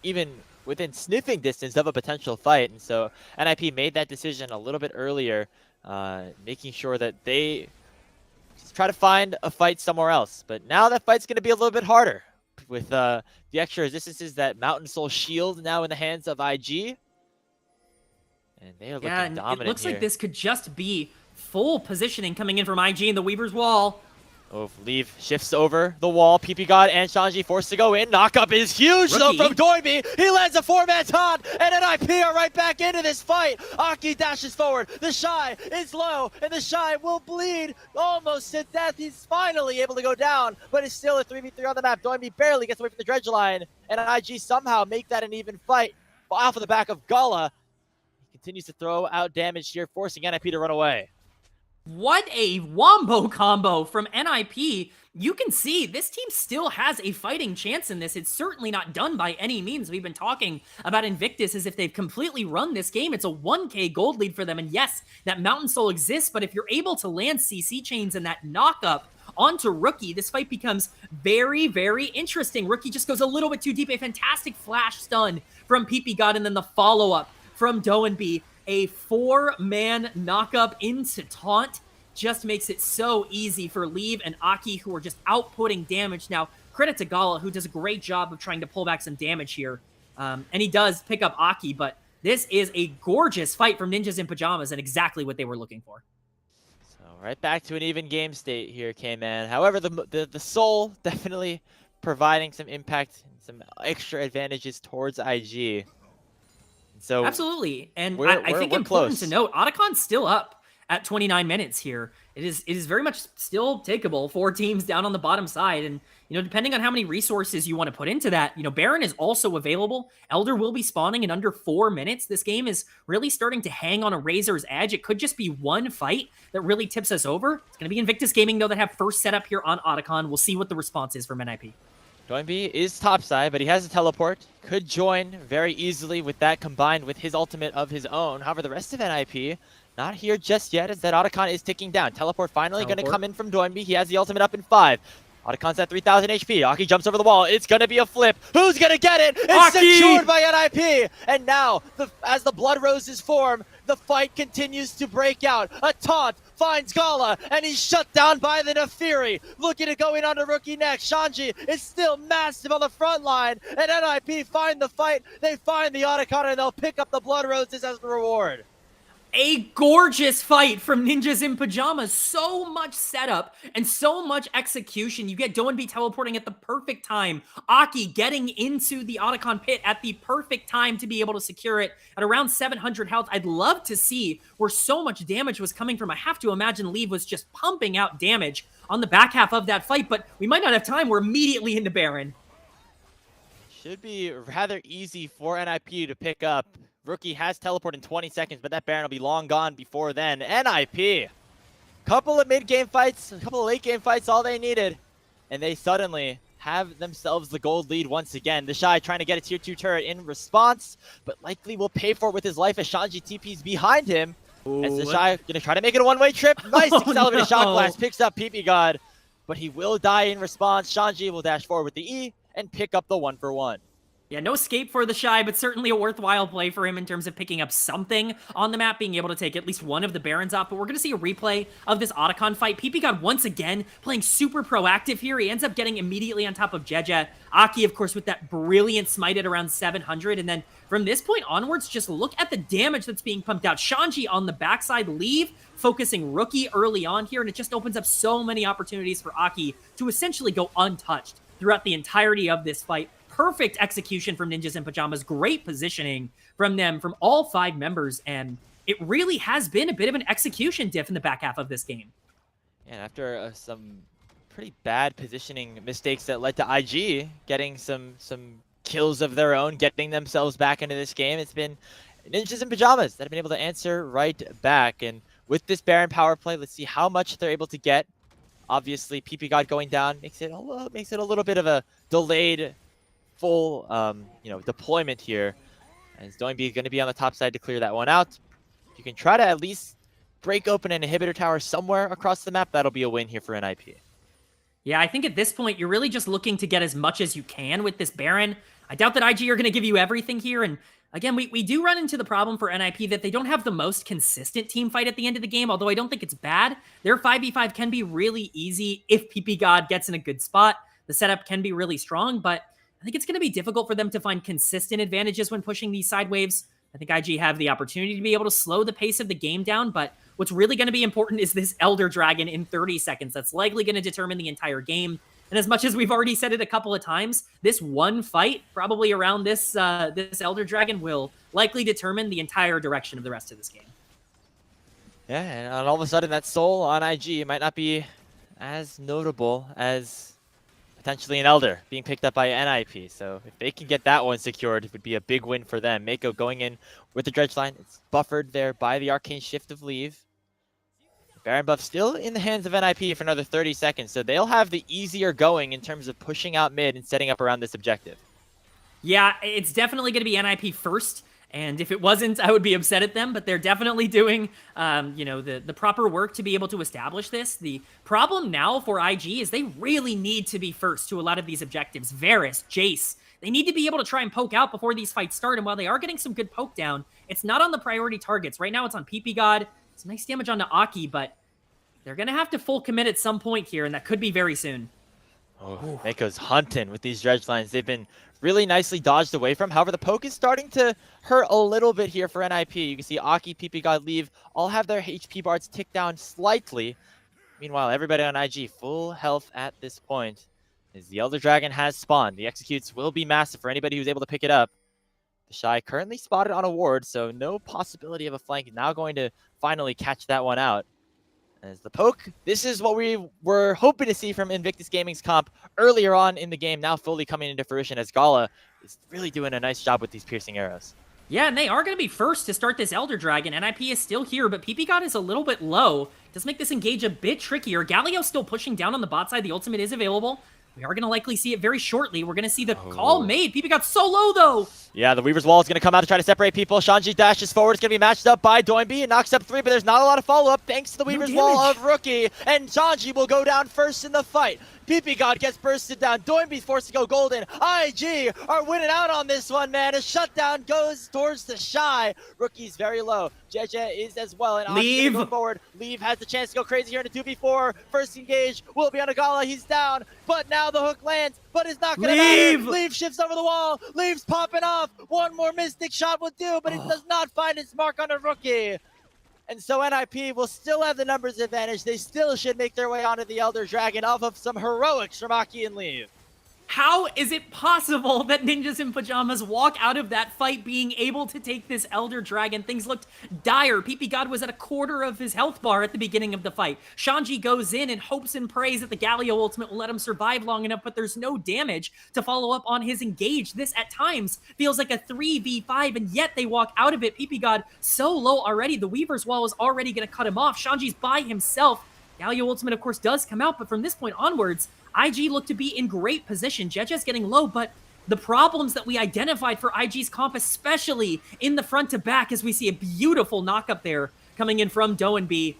even within sniffing distance of a potential fight, and so NIP made that decision a little bit earlier, making sure that they just try to find a fight somewhere else. But now that fight's going to be a little bit harder, with the extra resistances that Mountain Soul shield now in the hands of IG. And they are looking dominant. It looks like this could just be full positioning coming in from IG in the Weaver's Wall. Oh, Leave shifts over the wall. ppgod and Shanji forced to go in. Knockup is huge, though, from Doinb. He lands a 4-man taunt, and NIP are right back into this fight. Aki dashes forward. TheShy is low, and TheShy will bleed almost to death. He's finally able to go down, but it's still a 3v3 on the map. Doinb barely gets away from the dredge line, and IG somehow make that an even fight. Off of the back of Gala. He continues to throw out damage here, forcing NIP to run away. What a wombo combo from NIP. You can see this team still has a fighting chance in this. It's certainly not done by any means. We've been talking about Invictus as if they've completely run this game. It's a 1k gold lead for them. And yes, that Mountain Soul exists, but if you're able to land CC chains and that knockup onto Rookie, this fight becomes very, very interesting. Rookie just goes a little bit too deep. A fantastic flash stun from ppgod, and then the follow-up from Doinb. A 4-man knockup into taunt just makes it so easy for Leave and Aki, who are just outputting damage. Now, credit to Gala, who does a great job of trying to pull back some damage here. And he does pick up Aki, but this is a gorgeous fight from Ninjas in Pyjamas and exactly what they were looking for. So right back to an even game state here, Kman. However, the Soul definitely providing some impact, some extra advantages towards IG. So absolutely, and I think important to note, Otacon's still up at 29 minutes here. It is very much still takeable for teams down on the bottom side. And, depending on how many resources you want to put into that, Baron is also available. Elder will be spawning in under 4 minutes. This game is really starting to hang on a razor's edge. It could just be one fight that really tips us over. It's going to be Invictus Gaming, though, that have first setup here on Otacon. We'll see what the response is from NIP. Doinb is topside, but he has a teleport. Could join very easily with that combined with his ultimate of his own. However, the rest of NIP not here just yet as that Otacon is ticking down. Teleport finally going to come in from Doinb. He has the ultimate up in 5. Otacon's at 3,000 HP. Aki jumps over the wall. It's going to be a flip. Who's going to get it? It's secured by NIP. And now, as the Blood Roses form, the fight continues to break out. A taunt finds Gala, and he's shut down by the Nefiri. Looking to go in on the rookie next. Shanji is still massive on the front line, and NIP find the fight. They find the Otacon, and they'll pick up the Blood Roses as the reward. A gorgeous fight from Ninjas in Pyjamas. So much setup and so much execution. You get Doinb teleporting at the perfect time. Aki getting into the Otacon pit at the perfect time to be able to secure it at around 700 health. I'd love to see where so much damage was coming from. I have to imagine Leave was just pumping out damage on the back half of that fight, but we might not have time. We're immediately into Baron. Should be rather easy for NIP to pick up. Rookie has teleport in 20 seconds, but that Baron will be long gone before then. NIP, couple of mid-game fights, a couple of late-game fights, all they needed. And they suddenly have themselves the gold lead once again. TheShy trying to get a tier 2 turret in response, but likely will pay for it with his life as Shanji TP's behind him. Ooh. As TheShy gonna try to make it a one-way trip. Nice accelerated shot blast, picks up ppgod, but he will die in response. Shanji will dash forward with the E and pick up the 1-for-1. Yeah, no escape for TheShy, but certainly a worthwhile play for him in terms of picking up something on the map, being able to take at least one of the Barons off. But we're going to see a replay of this Otacon fight. ppgod once again playing super proactive here. He ends up getting immediately on top of Jiejie. Aki, of course, with that brilliant smite at around 700. And then from this point onwards, just look at the damage that's being pumped out. Shanji on the backside, Leave focusing Rookie early on here, and it just opens up so many opportunities for Aki to essentially go untouched throughout the entirety of this fight. Perfect execution from Ninjas in Pyjamas. Great positioning from them, from all 5 members. And it really has been a bit of an execution diff in the back half of this game. And after some pretty bad positioning mistakes that led to IG getting some kills of their own, getting themselves back into this game, it's been Ninjas in Pyjamas that have been able to answer right back. And with this Baron power play, let's see how much they're able to get. Obviously, ppgod going down makes it a little bit of a delayed full deployment here, as Doinb is going to be on the top side to clear that one out. If you can try to at least break open an inhibitor tower somewhere across the map, that'll be a win here for NIP. Yeah, I think at this point, you're really just looking to get as much as you can with this Baron. I doubt that IG are going to give you everything here, and again, we do run into the problem for NIP that they don't have the most consistent team fight at the end of the game, although I don't think it's bad. Their 5v5 can be really easy if ppgod gets in a good spot. The setup can be really strong, but I think it's going to be difficult for them to find consistent advantages when pushing these side waves. I think IG have the opportunity to be able to slow the pace of the game down, but what's really going to be important is this Elder Dragon in 30 seconds. That's likely going to determine the entire game. And as much as we've already said it a couple of times, this one fight, probably around this Elder Dragon, will likely determine the entire direction of the rest of this game. Yeah, and all of a sudden that soul on IG might not be as notable as potentially an Elder being picked up by NIP. So if they can get that one secured, it would be a big win for them. Meiko going in with the Dredge line. It's buffered there by the Arcane Shift of Leave. Baron buff still in the hands of NIP for another 30 seconds. So they'll have the easier going in terms of pushing out mid and setting up around this objective. Yeah, it's definitely going to be NIP first. And if it wasn't, I would be upset at them, but they're definitely doing, the proper work to be able to establish this. The problem now for IG is they really need to be first to a lot of these objectives. Varus, Jace, they need to be able to try and poke out before these fights start. And while they are getting some good poke down, it's not on the priority targets. Right now it's on ppgod. It's nice damage onto Aki, but they're going to have to full commit at some point here, and that could be very soon. Oh, Meiko's hunting with these dredge lines. They've been really nicely dodged away from. However, the poke is starting to hurt a little bit here for NIP. You can see Aki, ppgod, Leave all have their HP bars tick down slightly. Meanwhile, everybody on IG full health at this point, as the Elder Dragon has spawned. The executes will be massive for anybody who's able to pick it up. TheShy currently spotted on a ward, so no possibility of a flank. Now going to finally catch that one out. As the poke, this is what we were hoping to see from Invictus Gaming's comp earlier on in the game, now fully coming into fruition as Gala is really doing a nice job with these piercing arrows. Yeah, and they are going to be first to start this Elder Dragon. NIP is still here, but ppgod is a little bit low. Does make this engage a bit trickier. Galio still pushing down on the bot side. The ultimate is available. We are going to likely see it very shortly. We're going to see the call made. ppgod so low, though. Yeah, the Weaver's Wall is going to come out to try to separate people. Shanji dashes forward. It's going to be matched up by Doinb and knocks up 3, but there's not a lot of follow-up thanks to the Weaver's Wall of Rookie. And Shanji will go down first in the fight. ppgod gets bursted down. Doinb's forced to go golden. IG are winning out on this one, man. A shutdown goes towards TheShy. Rookie's very low. Jiejie is as well. And Leave. Go forward. Leave has the chance to go crazy here in a 2v4. First engage will be on a Gala. He's down. But now the hook lands. But it's not going to matter. Leave shifts over the wall. Leave's popping off. One more Mystic shot will do, but it does not find its mark on a Rookie. And so NIP will still have the numbers advantage. They still should make their way onto the Elder Dragon off of some heroics from Aki and Leave. How is it possible that Ninjas in Pyjamas walk out of that fight being able to take this Elder Dragon? Things looked dire. ppgod was at a quarter of his health bar at the beginning of the fight. Shanji goes in and hopes and prays that the Galio ultimate will let him survive long enough, but there's no damage to follow up on his engage. This, at times, feels like a 3v5, and yet they walk out of it. ppgod so low already. The Weaver's Wall is already going to cut him off. Shanji's by himself. Galio ultimate, of course, does come out, but from this point onwards, IG look to be in great position. Jiejie's getting low, but the problems that we identified for IG's comp, especially in the front to back, as we see a beautiful knock up there coming in from Doinb,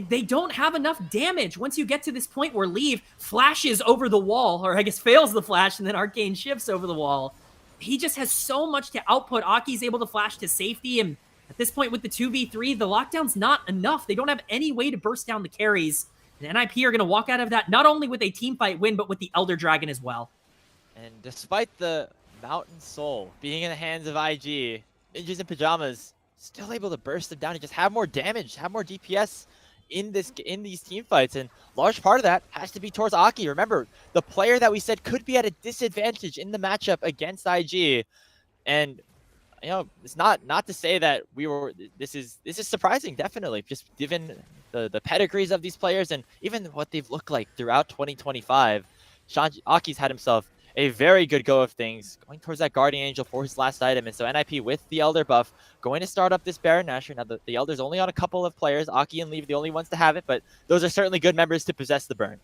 they don't have enough damage. Once you get to this point where Leave flashes over the wall, or I guess fails the flash, and then Arcane shifts over the wall, he just has so much to output. Aki's able to flash to safety, and at this point with the 2v3, the lockdown's not enough. They don't have any way to burst down the carries. And NIP are going to walk out of that not only with a teamfight win, but with the Elder Dragon as well. And despite the Mountain Soul being in the hands of IG, Ninjas in Pyjamas still able to burst them down and just have more damage, have more DPS in these teamfights. And large part of that has to be towards Aki. Remember, the player that we said could be at a disadvantage in the matchup against IG. And you know, it's not to say that this is surprising, definitely, just given the pedigrees of these players and even what they've looked like throughout 2025. Aki's had himself a very good go of things, going towards that Guardian Angel for his last item. And so NIP with the Elder buff, going to start up this Baron Nashor. Now the Elder's only on a couple of players. Aki and Leave the only ones to have it, but those are certainly good members to possess the Burn.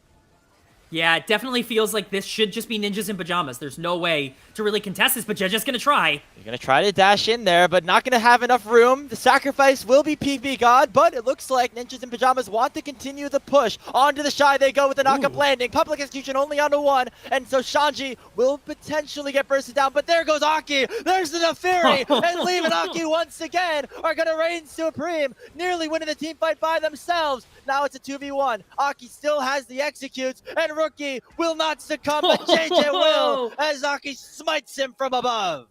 Yeah, it definitely feels like this should just be Ninjas in Pyjamas. There's no way to really contest this, but Jiejie's going to try. You're going to try to dash in there, but not going to have enough room. The sacrifice will be ppgod, but it looks like Ninjas in Pyjamas want to continue the push. Onto TheShy they go with the knock-up landing. Public execution only onto 1, and so Shanji will potentially get bursted down, but there goes Aki. There's the Fury, and Leave and Aki once again are going to reign supreme, nearly winning the team fight by themselves. Now it's a 2v1. Aki still has the executes, and Rookie will not succumb, but Jiejie will, as Aki smites him from above.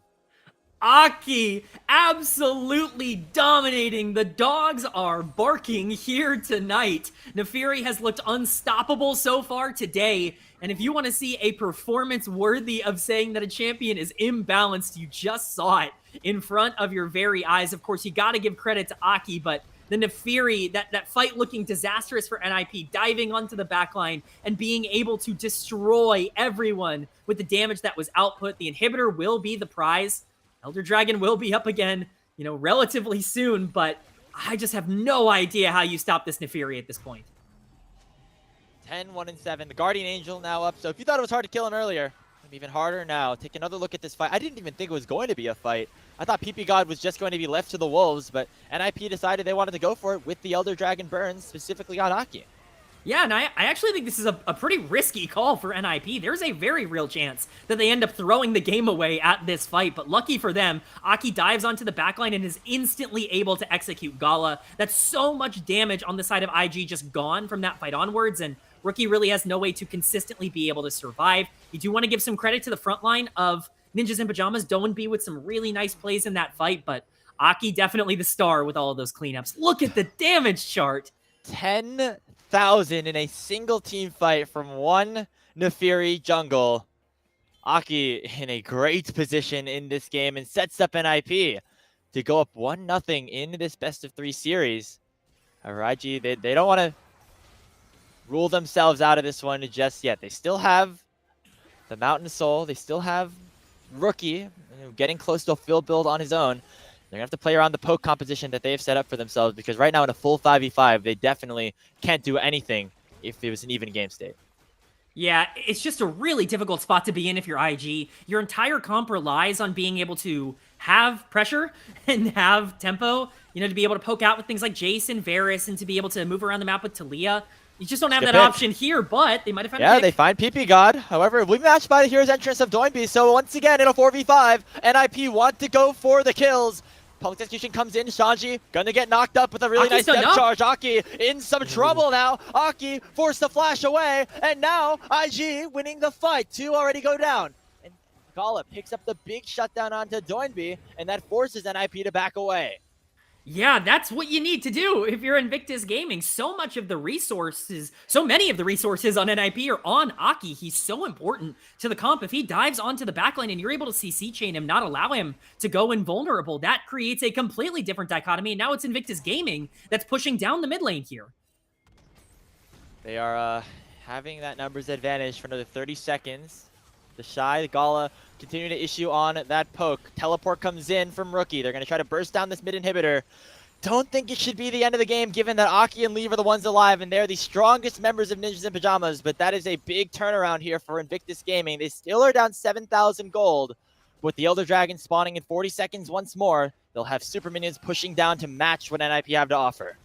Aki absolutely dominating. The dogs are barking here tonight. Nefiri has looked unstoppable so far today. And if you want to see a performance worthy of saying that a champion is imbalanced, you just saw it in front of your very eyes. Of course, you got to give credit to Aki, but the Nefiri, that fight looking disastrous for NIP, diving onto the backline and being able to destroy everyone with the damage that was output. The inhibitor will be the prize. Elder Dragon will be up again, you know, relatively soon, but I just have no idea how you stop this Nefiri at this point. 10, 1, and 7. The Guardian Angel now up, so if you thought it was hard to kill him earlier, it'll be even harder now. Take another look at this fight. I didn't even think it was going to be a fight. I thought ppgod was just going to be left to the wolves, but NIP decided they wanted to go for it with the Elder Dragon burns, specifically on Aki. Yeah, and I actually think this is a pretty risky call for NIP. There's a very real chance that they end up throwing the game away at this fight, but lucky for them, Aki dives onto the backline and is instantly able to execute Gala. That's so much damage on the side of IG just gone from that fight onwards, and Rookie really has no way to consistently be able to survive. You do want to give some credit to the front line of Ninjas in Pyjamas, Doinb with some really nice plays in that fight, but Aki definitely the star with all of those cleanups. Look at the damage chart. 10,000 in a single team fight from one Nefiri jungle. Aki in a great position in this game and sets up NIP to go up 1-0 in this best-of-3 series. IG, they don't want to rule themselves out of this one just yet. They still have the Mountain Soul. They still have Rookie getting close to a full build on his own. They're going to have to play around the poke composition that they've set up for themselves, because right now in a full 5v5, they definitely can't do anything if it was an even game state. Yeah, it's just a really difficult spot to be in if you're IG. Your entire comp relies on being able to have pressure and have tempo, you know, to be able to poke out with things like Jason, Varus, and to be able to move around the map with Talia. You just don't have that option here, but they might have found a pick. They find ppgod. However, we matched by the hero's entrance of Doinb, so once again in a 4v5, NIP want to go for the kills. Public execution comes in. Shanji gonna get knocked up with a really nice step charge. Aki in some trouble now. Aki forced to flash away, and now IG winning the fight. 2 already go down. And Gala picks up the big shutdown onto Doinb, and that forces NIP to back away. Yeah, that's what you need to do if you're Invictus Gaming. So many of the resources on NIP are on Aki. He's so important to the comp. If he dives onto the backline and you're able to CC chain him, not allow him to go invulnerable, that creates a completely different dichotomy. And now it's Invictus Gaming that's pushing down the mid lane here. They are having that numbers advantage for another 30 seconds. TheShy, Gala continue to issue on that poke. Teleport comes in from Rookie. They're going to try to burst down this mid inhibitor. Don't think it should be the end of the game, given that Aki and Leave are the ones alive, and they're the strongest members of Ninjas in Pyjamas, but that is a big turnaround here for Invictus Gaming. They still are down 7,000 gold. With the Elder Dragon spawning in 40 seconds once more, they'll have super minions pushing down to match what NIP have to offer.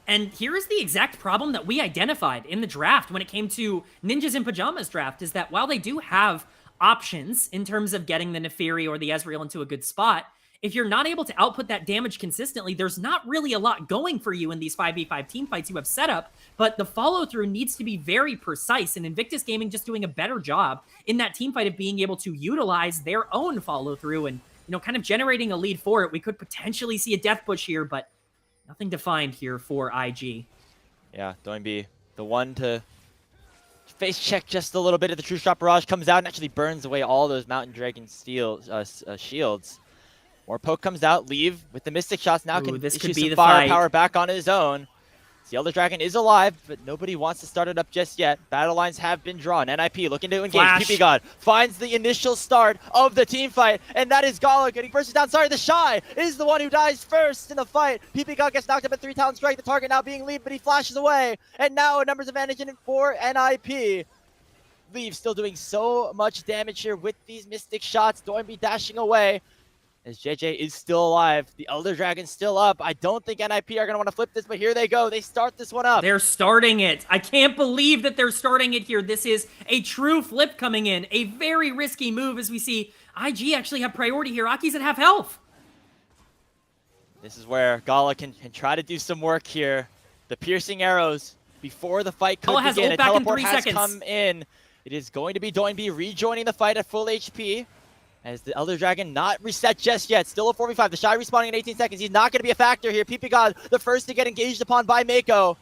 And here is the exact problem that we identified in the draft when it came to Ninjas in Pyjamas draft, is that while they do have options in terms of getting the Neferi or the Ezreal into a good spot, if you're not able to output that damage consistently, there's not really a lot going for you in these 5v5 team fights you have set up, but the follow-through needs to be very precise, and Invictus Gaming just doing a better job in that team fight of being able to utilize their own follow-through and, you know, kind of generating a lead for it. We could potentially see a death push here, but nothing defined here for IG. Yeah, Doinb, the one to face check just a little bit. Of the True Shot Barrage comes out and actually burns away all those Mountain Dragon shields. More poke comes out. Leave with the Mystic Shots now can issue some firepower back on his own. The Elder Dragon is alive, but nobody wants to start it up just yet. Battle lines have been drawn. NIP looking to engage. ppgod finds the initial start of the team fight, and that is Gala getting bursted down. Sorry, TheShy is the one who dies first in the fight. ppgod gets knocked up at 3 talent strike. The target now being Leave, but he flashes away. And now a numbers advantage in for NIP. Leave still doing so much damage here with these Mystic Shots. Doinb dashing away. As Jiejie is still alive. The Elder Dragon's still up. I don't think NIP are going to want to flip this, but here they go. They start this one up. They're starting it. I can't believe that they're starting it here. This is a true flip coming in. A very risky move as we see IG actually have priority here. Aki's at half health. This is where Gala can try to do some work here. The piercing arrows before the fight could begin. A teleport has come in. It is going to be Doinb rejoining the fight at full HP. As the Elder Dragon not reset just yet. Still a 4v5. TheShy respawning in 18 seconds. He's not going to be a factor here. ppgod, the first to get engaged upon by Meiko.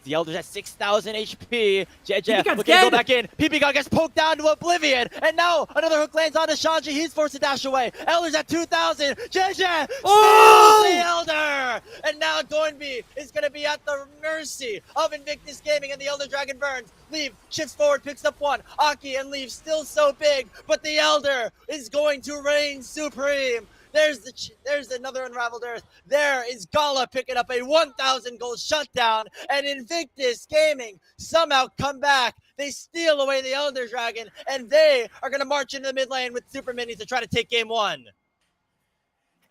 The Elder's at 6,000 HP. Jiejie looking to go back in. ppgod gets poked down to oblivion. And now another hook lands onto Shanji. He's forced to dash away. Elder's at 2,000. Jiejie steals the Elder. And now Doinb is going to be at the mercy of Invictus Gaming, and the Elder Dragon burns. Leave shifts forward, picks up one. Aki and Leave still so big, but the Elder is going to reign supreme. There's another Unraveled Earth. There is Gala picking up a 1,000 gold shutdown, and Invictus Gaming somehow come back. They steal away the Elder Dragon, and they are going to march into the mid lane with super minis to try to take game 1.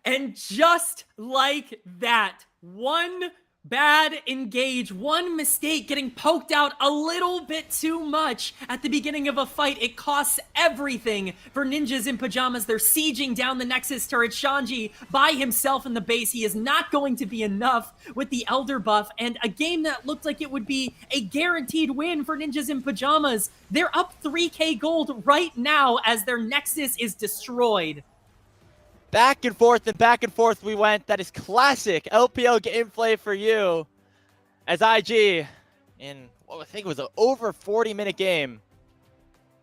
And just like that, one bad engage, one mistake getting poked out a little bit too much at the beginning of a fight. It costs everything for Ninjas in Pyjamas. They're sieging down the Nexus turret. Shanji by himself in the base. He is not going to be enough with the Elder buff, and a game that looked like it would be a guaranteed win for Ninjas in Pyjamas. They're up 3k gold right now as their Nexus is destroyed. Back and forth we went. That is classic LPL gameplay for you. As IG, in what I think was an over 40-minute game,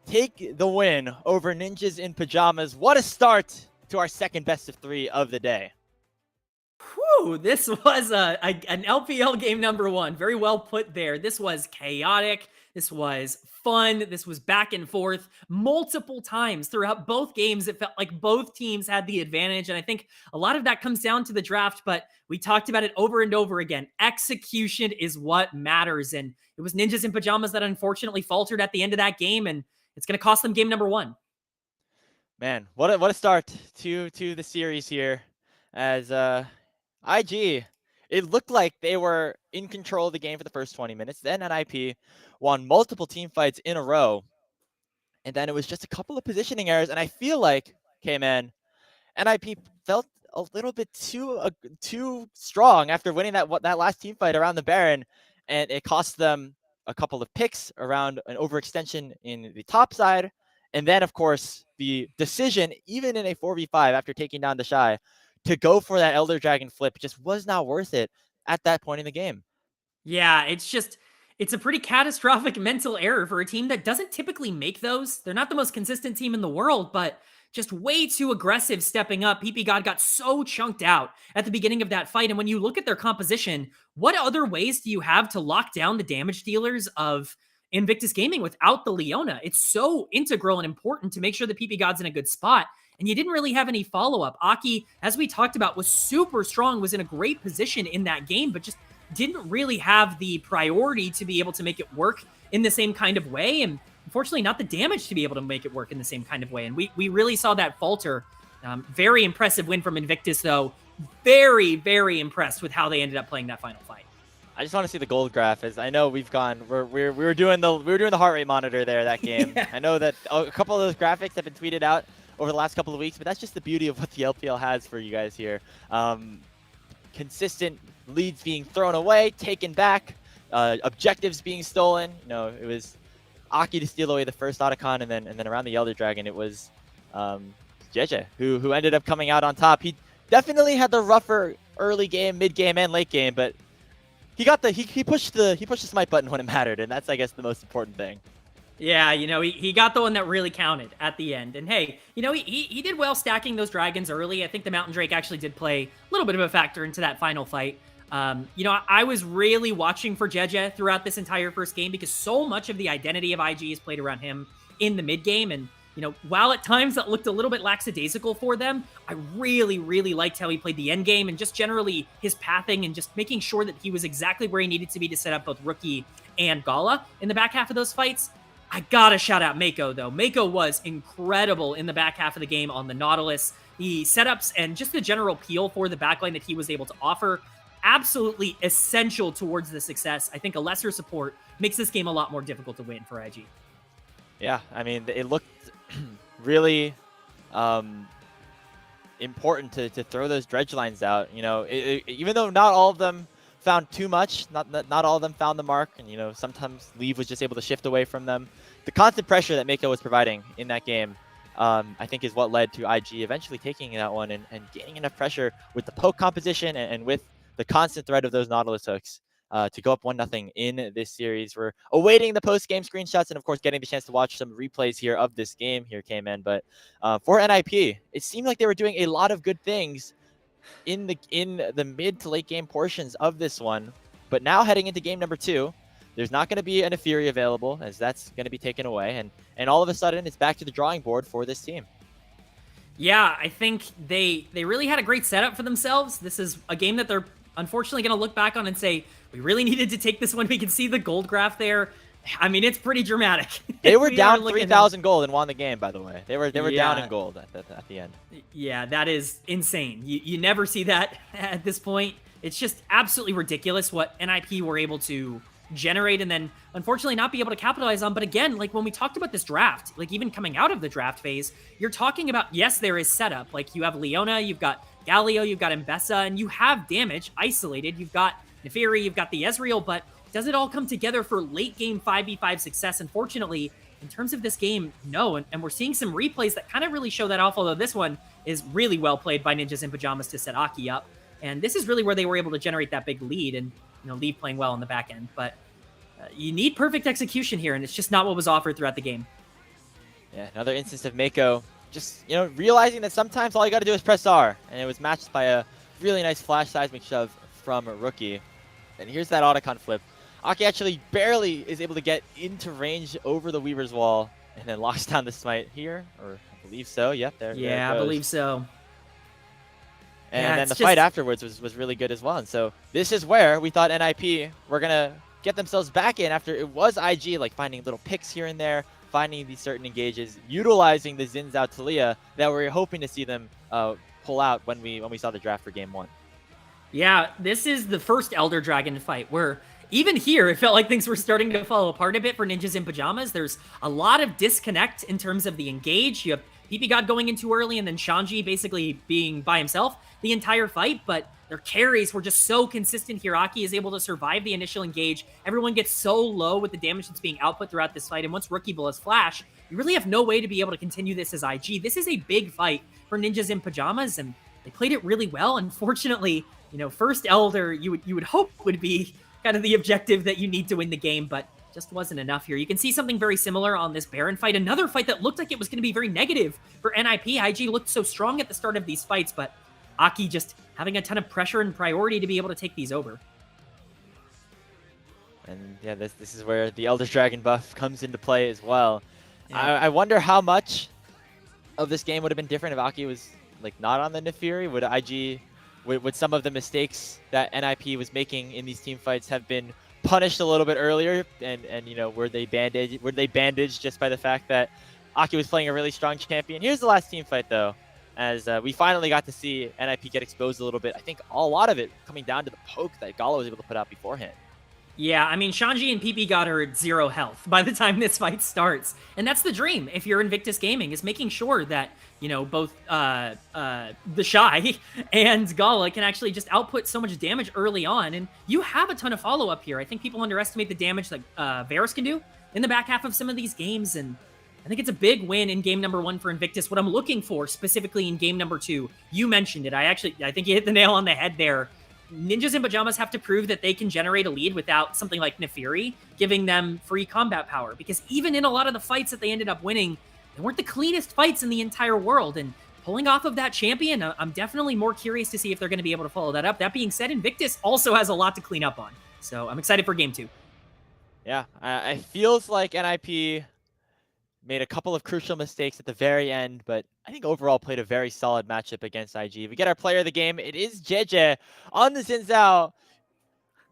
take the win over Ninjas in Pyjamas. What a start to our second best of 3 of the day. Whew, this was an LPL game number 1. Very well put there. This was chaotic. This was fun. This was back and forth multiple times throughout both games. It felt like both teams had the advantage. And I think a lot of that comes down to the draft, but we talked about it over and over again. Execution is what matters. And it was Ninjas in Pyjamas that unfortunately faltered at the end of that game. And it's going to cost them game number 1. Man, what a start to the series here. As IG, it looked like they were in control of the game for the first 20 minutes. Then NIP won multiple team fights in a row. And then it was just a couple of positioning errors. And I feel like, Kman, NIP felt a little bit too strong after winning that last team fight around the Baron. And it cost them a couple of picks around an overextension in the top side. And then, of course, the decision, even in a 4v5 after taking down TheShy, to go for that Elder Dragon flip just was not worth it at that point in the game. Yeah, it's a pretty catastrophic mental error for a team that doesn't typically make those. They're not the most consistent team in the world, but just way too aggressive stepping up. ppgod got so chunked out at the beginning of that fight. And when you look at their composition, what other ways do you have to lock down the damage dealers of Invictus Gaming without the Leona? It's so integral and important to make sure that ppgod's in a good spot. And you didn't really have any follow-up. Aki, as we talked about, was super strong, was in a great position in that game, but just didn't really have the priority to be able to make it work in the same kind of way. And unfortunately, not the damage to be able to make it work in the same kind of way. And we really saw that falter. Very impressive win from Invictus, though. Very, very impressed with how they ended up playing that final fight. I just want to see the gold graph. As I know we were doing the heart rate monitor there that game. Yeah. I know that a couple of those graphics have been tweeted out over the last couple of weeks, but that's just the beauty of what the LPL has for you guys here. Consistent leads being thrown away, taken back, objectives being stolen. You know, it was Aki to steal away the first Otacon, and then around the Elder Dragon, it was Jiejie who ended up coming out on top. He definitely had the rougher early game, mid game, and late game, but he pushed the smite button when it mattered, and that's, I guess, the most important thing. Yeah, you know, he got the one that really counted at the end. And hey, you know, he did well stacking those dragons early. I think the Mountain Drake actually did play a little bit of a factor into that final fight. You know, I was really watching for Jiejie throughout this entire first game because so much of the identity of IG is played around him in the mid game. And, you know, while at times that looked a little bit lackadaisical for them, I really, really liked how he played the end game and just generally his pathing and just making sure that he was exactly where he needed to be to set up both Rookie and Gala in the back half of those fights. I gotta shout out Meiko, though. Meiko was incredible in the back half of the game on the Nautilus. The setups and just the general peel for the backline that he was able to offer, absolutely essential towards the success. I think a lesser support makes this game a lot more difficult to win for IG. Yeah, I mean, it looked really important to throw those dredge lines out. You know, even though not all of them found too much, not all of them found the mark, and you know, sometimes Leave was just able to shift away from them. The constant pressure that Meiko was providing in that game, I think, is what led to IG eventually taking that one and gaining enough pressure with the poke composition and with the constant threat of those Nautilus hooks to go up 1-0 in this series. We're awaiting the post-game screenshots and, of course, getting the chance to watch some replays here of this game here, Kman. But for NIP, it seemed like they were doing a lot of good things in the mid to late game portions of this one. But now heading into game number 2, there's not going to be an Etheria available, as that's going to be taken away. And all of a sudden, it's back to the drawing board for this team. Yeah, I think they really had a great setup for themselves. This is a game that they're unfortunately going to look back on and say, we really needed to take this one. We can see the gold graph there. I mean, it's pretty dramatic. They were down 3,000 gold and won the game, by the way. They were down in gold at the end. Yeah, that is insane. You never see that at this point. It's just absolutely ridiculous what NIP were able to generate and then unfortunately not be able to capitalize on. But again, like when we talked about this draft, like even coming out of the draft phase, you're talking about, yes, there is setup. Like you have Leona, you've got Galio, you've got Mbessa, and you have damage isolated. You've got Neferi, you've got the Ezreal, but does it all come together for late game 5v5 success? Unfortunately, in terms of this game, no. And we're seeing some replays that kind of really show that off, although this one is really well played by Ninjas in Pyjamas to set Aki up. And this is really where they were able to generate that big lead and, you know, Leave playing well on the back end. But you need perfect execution here, and it's just not what was offered throughout the game. Yeah, another instance of Meiko just, realizing that sometimes all you got to do is press R. And it was matched by a really nice flash seismic shove from a Rookie. And here's that Otacon flip. Aki actually barely is able to get into range over the Weaver's wall and then locks down the smite here, or I believe so. Yep, there. Yeah, there it I goes. believe so. And Yeah, then it's the just fight afterwards was really good as well. And so this is where we thought NIP were going to get themselves back in after it was IG, like finding little picks here and there, finding these certain engages, utilizing the Xin Zhao Talia that we were hoping to see them pull out when we saw the draft for game 1. Yeah, this is the first Elder Dragon fight where even here, it felt like things were starting to fall apart a bit for Ninjas in Pyjamas. There's a lot of disconnect in terms of the engage. You have ppgod going in too early and then Shanji basically being by himself the entire fight, but their carries were just so consistent here. Aki is able to survive the initial engage. Everyone gets so low with the damage that's being output throughout this fight, and once Rookie Bull has Flash, you really have no way to be able to continue this as IG. This is a big fight for Ninjas in Pyjamas, and they played it really well. Unfortunately, first Elder you would hope would be kind of the objective that you need to win the game, but just wasn't enough here. You can see something very similar on this Baron fight. Another fight that looked like it was going to be very negative for NIP. IG looked so strong at the start of these fights, but Aki just having a ton of pressure and priority to be able to take these over. And yeah, this is where the Elder Dragon buff comes into play as well. Yeah. I wonder how much of this game would have been different if Aki was like not on the Nefiri. Would IG, would some of the mistakes that NIP was making in these team fights have been punished a little bit earlier? And were they bandaged just by the fact that Aki was playing a really strong champion? Here's the last team fight though, as we finally got to see NIP get exposed a little bit. I think a lot of it coming down to the poke that Gala was able to put out beforehand. Yeah, I mean, Shanji and ppgod are at 0 health by the time this fight starts. And that's the dream if you're Invictus Gaming, is making sure that, both TheShy and Gala can actually just output so much damage early on. And you have a ton of follow-up here. I think people underestimate the damage that VODS can do in the back half of some of these games. And I think it's a big win in game number 1 for Invictus. What I'm looking for specifically in game number 2, you mentioned it. I think you hit the nail on the head there. Ninjas in Pyjamas have to prove that they can generate a lead without something like Nefiri giving them free combat power. Because even in a lot of the fights that they ended up winning, they weren't the cleanest fights in the entire world. And pulling off of that champion, I'm definitely more curious to see if they're going to be able to follow that up. That being said, Invictus also has a lot to clean up on. So I'm excited for game 2. Yeah, it feels like NIP made a couple of crucial mistakes at the very end, but I think overall played a very solid matchup against IG. We get our player of the game. It is Jiejie on the Xin Zhao.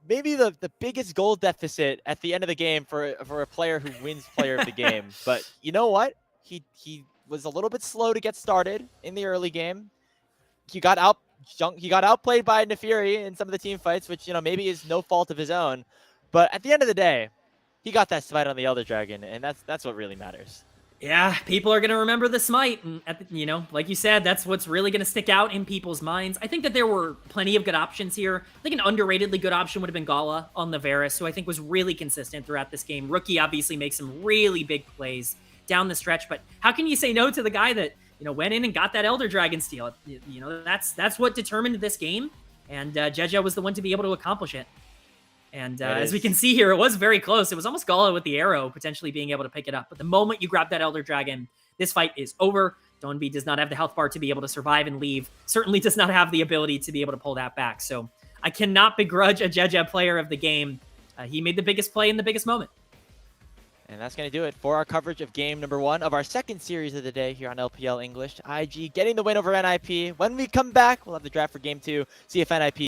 Maybe the biggest goal deficit at the end of the game for a player who wins player of the game. But you know what? He was a little bit slow to get started in the early game. He got outplayed by Nefiri in some of the team fights, which maybe is no fault of his own. But at the end of the day, he got that smite on the Elder Dragon, and that's what really matters. Yeah, people are going to remember the smite, and like you said, that's what's really going to stick out in people's minds. I think that there were plenty of good options here. I think an underratedly good option would have been Gala on the Varus, who I think was really consistent throughout this game. Rookie obviously makes some really big plays down the stretch, but how can you say no to the guy that went in and got that Elder Dragon steal? That's what determined this game, and Jiejie was the one to be able to accomplish it. And as we can see here, it was very close. It was almost Gala with the arrow potentially being able to pick it up. But the moment you grab that Elder Dragon, this fight is over. Doinb does not have the health bar to be able to survive and leave. Certainly does not have the ability to be able to pull that back. So I cannot begrudge a Jiejie player of the game. He made the biggest play in the biggest moment. And that's going to do it for our coverage of game number 1 of our second series of the day here on LPL English. IG getting the win over NIP. When we come back, we'll have the draft for game 2. See if NIP